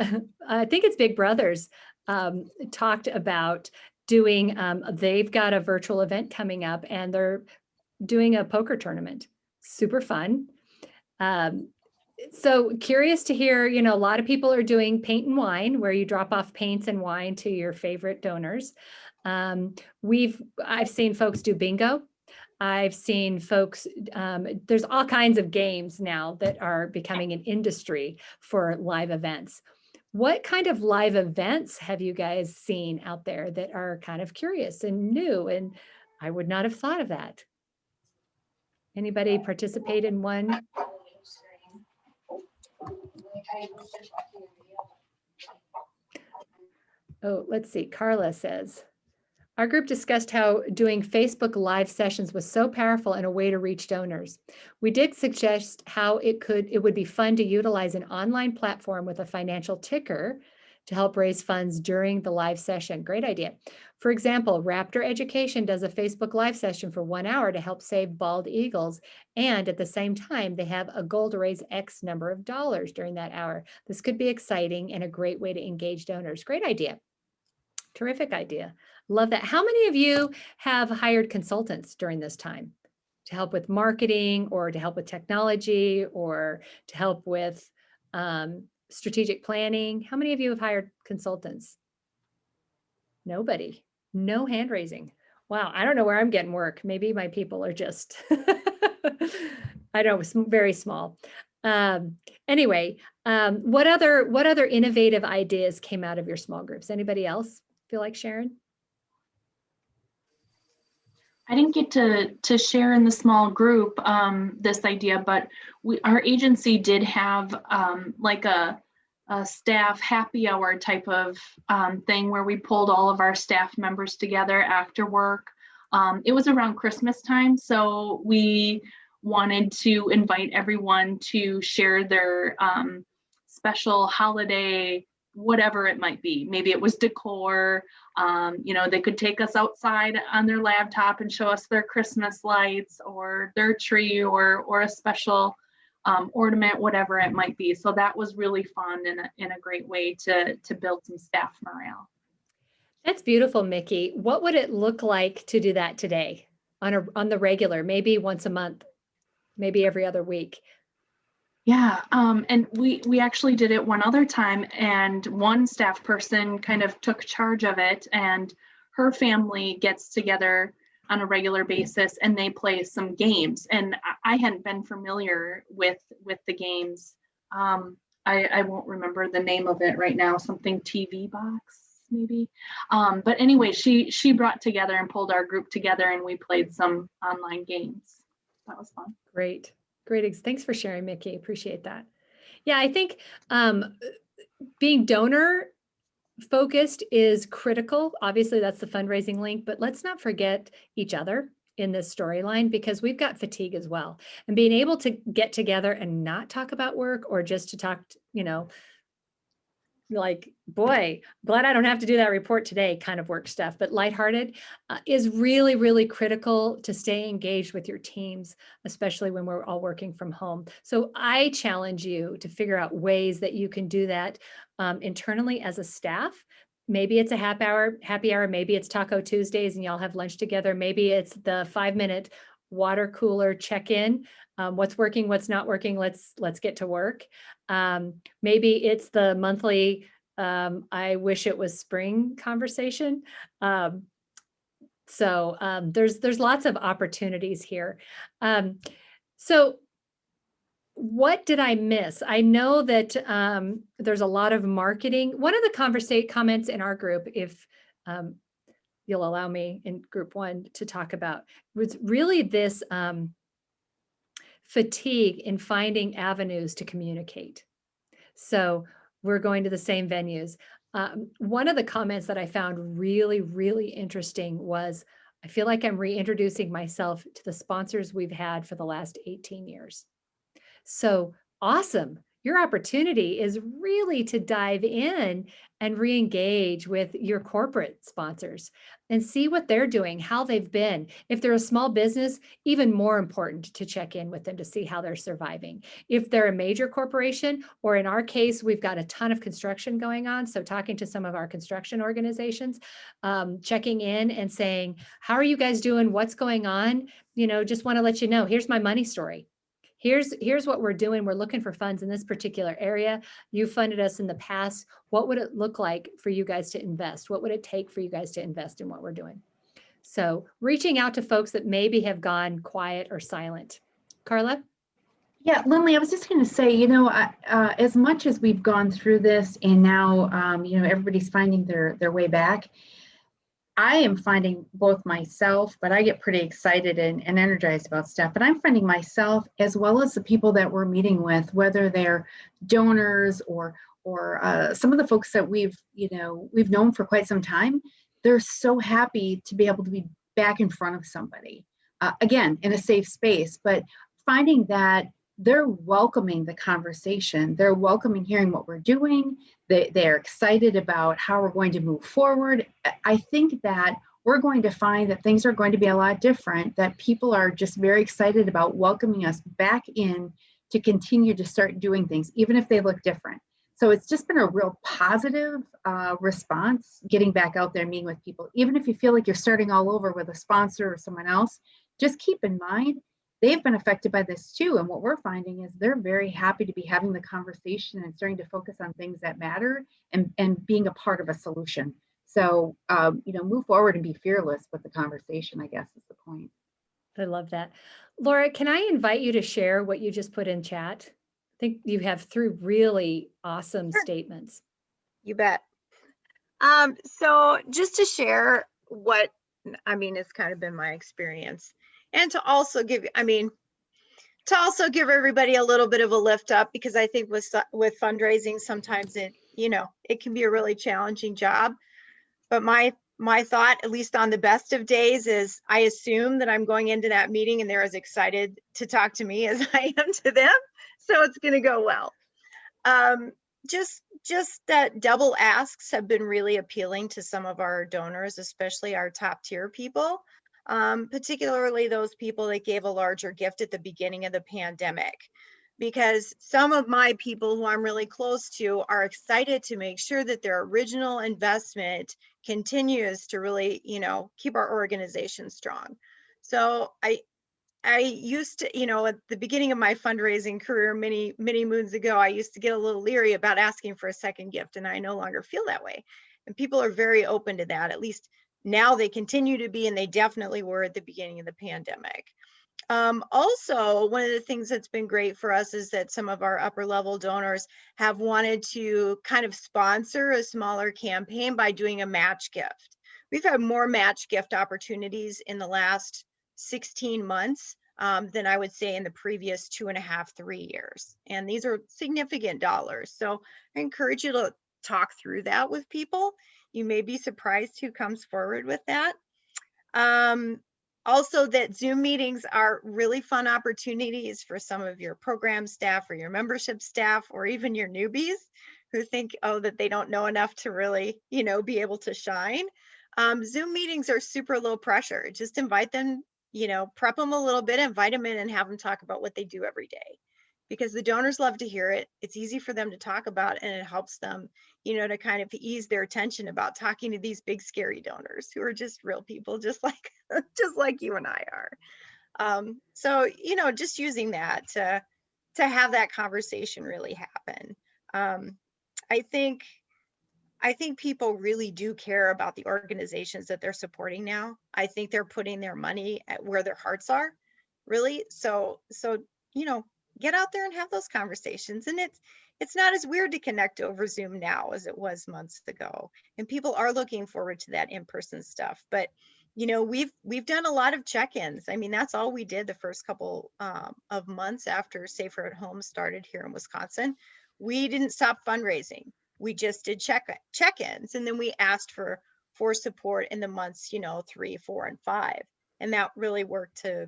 I think it's Big Brothers talked about doing, they've got a virtual event coming up, and they're doing a poker tournament. Super fun. So curious to hear, a lot of people are doing paint and wine, where you drop off paints and wine to your favorite donors. I've seen folks do bingo. I've seen folks, there's all kinds of games now that are becoming an industry for live events. What kind of live events have you guys seen out there that are kind of curious and new? And I would not have thought of that. Anybody participate in one? Oh, let's see. Carla says, our group discussed how doing Facebook Live sessions was so powerful and a way to reach donors. We did suggest how it would be fun to utilize an online platform with a financial ticker to help raise funds during the live session. Great idea. For example, Raptor Education does a Facebook Live session for 1 hour to help save bald eagles. And at the same time, they have a goal to raise X number of dollars during that hour. This could be exciting and a great way to engage donors. Great idea. Terrific idea. Love that. How many of you have hired consultants during this time to help with marketing, or to help with technology, or to help with strategic planning? How many of you have hired consultants? Nobody. No hand raising. Wow. I don't know where I'm getting work. Maybe my people are just, I don't know, very small. Anyway, what other innovative ideas came out of your small groups? Anybody else feel like sharing? I didn't get to share in the small group this idea, but our agency did have like a staff happy hour type of thing, where we pulled all of our staff members together after work. It was around Christmas time, so we wanted to invite everyone to share their special holiday, whatever it might be. Maybe it was decor. You know, they could take us outside on their laptop and show us their Christmas lights or their tree or a special ornament, whatever it might be. So that was really fun and a great way to build some staff morale. That's beautiful, Mickey. What would it look like to do that today on the regular, maybe once a month, maybe every other week? Yeah, and we actually did it one other time, and one staff person kind of took charge of it, and her family gets together on a regular basis and they play some games. And I hadn't been familiar with the games. I won't remember the name of it right now, something TV box maybe. But anyway, she brought together and pulled our group together and we played some online games. That was fun. Great. Thanks for sharing, Mickey. Appreciate that. Yeah, I think being donor focused is critical. Obviously, that's the fundraising link, but let's not forget each other in this storyline, because we've got fatigue as well. And being able to get together and not talk about work, or just to talk, you know, like, boy, glad I don't have to do that report today kind of work stuff, but lighthearted is really, really critical to stay engaged with your teams, especially when we're all working from home. So I challenge you to figure out ways that you can do that internally as a staff. Maybe it's a happy hour, maybe it's Taco Tuesdays and y'all have lunch together. Maybe it's the 5-minute water cooler check-in. What's working, what's not working, let's get to work. Maybe it's the monthly I wish it was spring conversation. So there's lots of opportunities here. So what did I miss? I know that there's a lot of marketing. One of the comments in our group, if you'll allow me in group one to talk about, was really this fatigue in finding avenues to communicate. So we're going to the same venues. One of the comments that I found really, really interesting was, I feel like I'm reintroducing myself to the sponsors we've had for the last 18 years. So awesome. Your opportunity is really to dive in and re-engage with your corporate sponsors and see what they're doing, how they've been. If they're a small business, even more important to check in with them to see how they're surviving. If they're a major corporation, or in our case, we've got a ton of construction going on. So talking to some of our construction organizations, checking in and saying, how are you guys doing? What's going on? You know, just want to let you know, here's my money story. Here's what we're doing. We're looking for funds in this particular area. You funded us in the past. What would it look like for you guys to invest? What would it take for you guys to invest in what we're doing? So reaching out to folks that maybe have gone quiet or silent. Carla? Yeah, Lindley, I was just going to say, you know, as much as we've gone through this and now, you know, everybody's finding their way back, I am finding both myself, but I get pretty excited and energized about stuff, but I'm finding myself as well as the people that we're meeting with, whether they're donors or some of the folks that we've known for quite some time, they're so happy to be able to be back in front of somebody, again, in a safe space, but finding that they're welcoming the conversation. They're welcoming hearing what we're doing. They're excited about how we're going to move forward. I think that we're going to find that things are going to be a lot different, that people are just very excited about welcoming us back in to continue to start doing things, even if they look different. So it's just been a real positive response, getting back out there and meeting with people. Even if you feel like you're starting all over with a sponsor or someone else, just keep in mind, they've been affected by this too. And what we're finding is they're very happy to be having the conversation and starting to focus on things that matter and being a part of a solution. So, you know, move forward and be fearless with the conversation, I guess is the point. I love that. Laura, can I invite you to share what you just put in chat? I think you have 3 really awesome statements. You bet. So just to share what, I mean, it's kind of been my experience. And to also give everybody a little bit of a lift up, because I think with fundraising, sometimes it can be a really challenging job. But my thought, at least on the best of days, is I assume that I'm going into that meeting and they're as excited to talk to me as I am to them. So it's going to go well. just that double asks have been really appealing to some of our donors, especially our top tier people, particularly those people that gave a larger gift at the beginning of the pandemic. Because some of my people who I'm really close to are excited to make sure that their original investment continues to really, keep our organization strong. So I used to, at the beginning of my fundraising career, many moons ago, I used to get a little leery about asking for a second gift, and I no longer feel that way. And people are very open to that. At least now they continue to be, and they definitely were at the beginning of the pandemic. Also, one of the things that's been great for us is that some of our upper level donors have wanted to kind of sponsor a smaller campaign by doing a match gift. We've had more match gift opportunities in the last 16 months than I would say in the previous 2.5, 3 years. And these are significant dollars. So I encourage you to talk through that with people. You may be surprised who comes forward with that. Also, that Zoom meetings are really fun opportunities for some of your program staff or your membership staff, or even your newbies who think, that they don't know enough to really, be able to shine. Zoom meetings are super low pressure. Just invite them, prep them a little bit, invite them in and have them talk about what they do every day. Because the donors love to hear it. It's easy for them to talk about, and it helps them, to kind of ease their tension about talking to these big, scary donors who are just real people, just like you and I are. So, just using that to have that conversation really happen. I think people really do care about the organizations that they're supporting now. I think they're putting their money at where their hearts are, really. So, get out there and have those conversations. And it's not as weird to connect over Zoom now as it was months ago. And people are looking forward to that in-person stuff. But, we've done a lot of check-ins. I mean, that's all we did the first couple of months after Safer at Home started here in Wisconsin. We didn't stop fundraising. We just did check-ins. And then we asked for support in the months, 3, 4, and 5. And that really worked to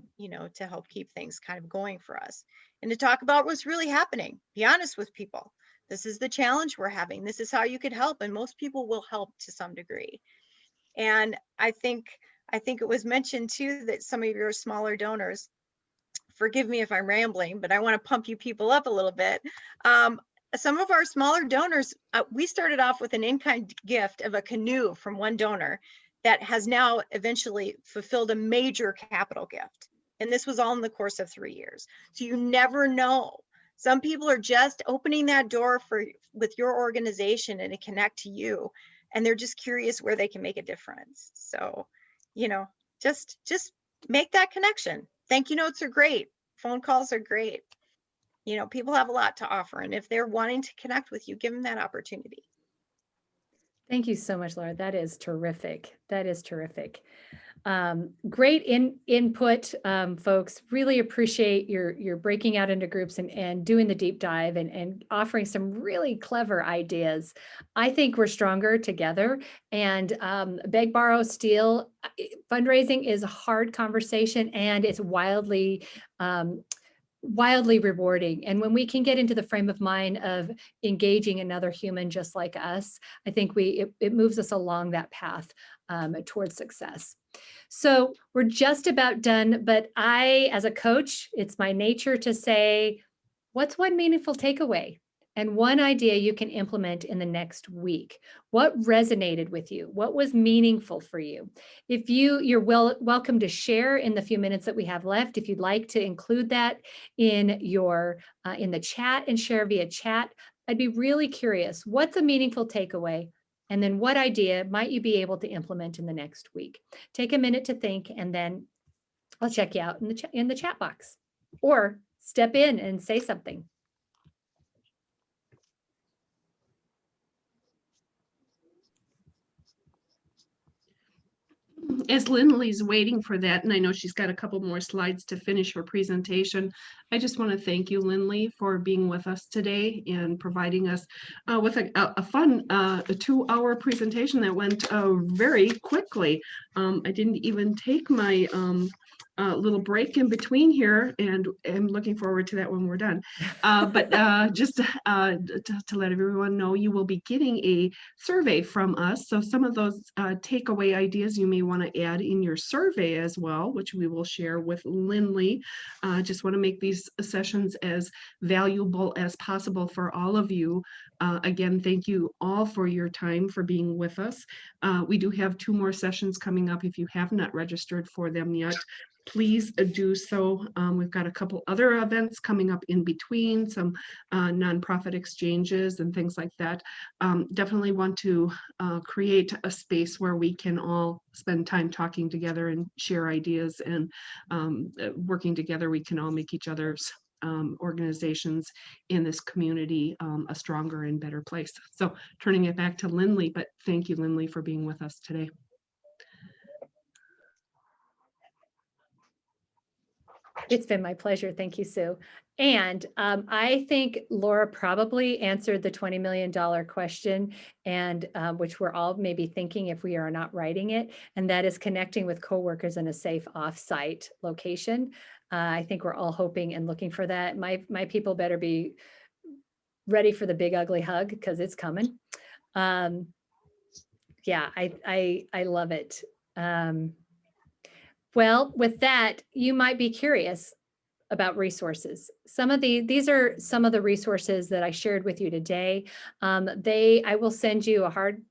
help keep things kind of going for us. And to talk about what's really happening, be honest with people. This is the challenge we're having. This is how you could help. And most people will help to some degree. And I think it was mentioned too that some of your smaller donors, forgive me if I'm rambling, but I want to pump you people up a little bit. Some of our smaller donors, we started off with an in-kind gift of a canoe from one donor that has now eventually fulfilled a major capital gift. And this was all in the course of 3 years. So you never know. Some people are just opening that door with your organization and to connect to you. And they're just curious where they can make a difference. So, just make that connection. Thank you notes are great. Phone calls are great. People have a lot to offer. And if they're wanting to connect with you, give them that opportunity. Thank you so much, Laura. That is terrific. That is terrific. Great input, folks. Really appreciate your breaking out into groups and doing the deep dive and offering some really clever ideas. I think we're stronger together, and beg, borrow, steal. Fundraising is a hard conversation, and it's wildly rewarding. And when we can get into the frame of mind of engaging another human just like us, I think it moves us along that path towards success. So we're just about done, but as a coach, it's my nature to say, what's one meaningful takeaway and one idea you can implement in the next week? What resonated with you? What was meaningful for you? If you're welcome to share in the few minutes that we have left. If you'd like to include that in the chat and share via chat, I'd be really curious. What's a meaningful takeaway? And then what idea might you be able to implement in the next week? Take a minute to think, and then I'll check you out in the chat box, or step in and say something. As Lindley's waiting for that, and I know she's got a couple more slides to finish her presentation, I just want to thank you, Lindley, for being with us today and providing us with a fun 2-hour presentation that went very quickly. I didn't even take my little break in between here, and I'm looking forward to that when we're done. But just to let everyone know, you will be getting a survey from us. So some of those takeaway ideas you may want to add in your survey as well, which we will share with Lindley. Just want to make these sessions as valuable as possible for all of you. Again, thank you all for your time, for being with us. We do have 2 more sessions coming up. If you have not registered for them yet, please do so. We've got a couple other events coming up in between, some nonprofit exchanges and things like that. Definitely want to create a space where we can all spend time talking together and share ideas, and working together, we can all make each other's organizations in this community a stronger and better place. So turning it back to Lindley, but thank you, Lindley, for being with us today. It's been my pleasure. Thank you, Sue. And I think Laura probably answered the $20 million question, and which we're all maybe thinking if we are not writing it, and that is connecting with coworkers in a safe offsite location. I think we're all hoping and looking for that. My people better be ready for the big ugly hug, because it's coming. Yeah, I love it. Well, with that, you might be curious about resources. These are some of the resources that I shared with you today. I will send you a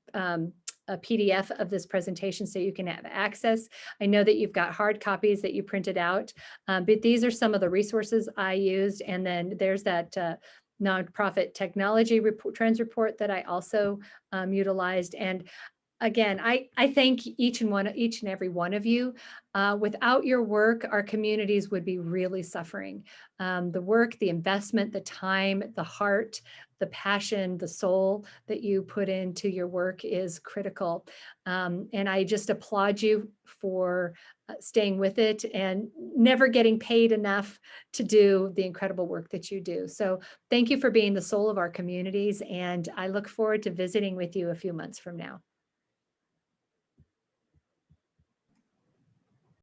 PDF of this presentation so you can have access. I know that you've got hard copies that you printed out, but these are some of the resources I used. And then there's that nonprofit technology trends report that I also utilized. And again, I thank each and every one of you. Without your work, our communities would be really suffering. The work, the investment, the time, the heart, the passion, the soul that you put into your work is critical. And I just applaud you for staying with it and never getting paid enough to do the incredible work that you do. So thank you for being the soul of our communities. And I look forward to visiting with you a few months from now.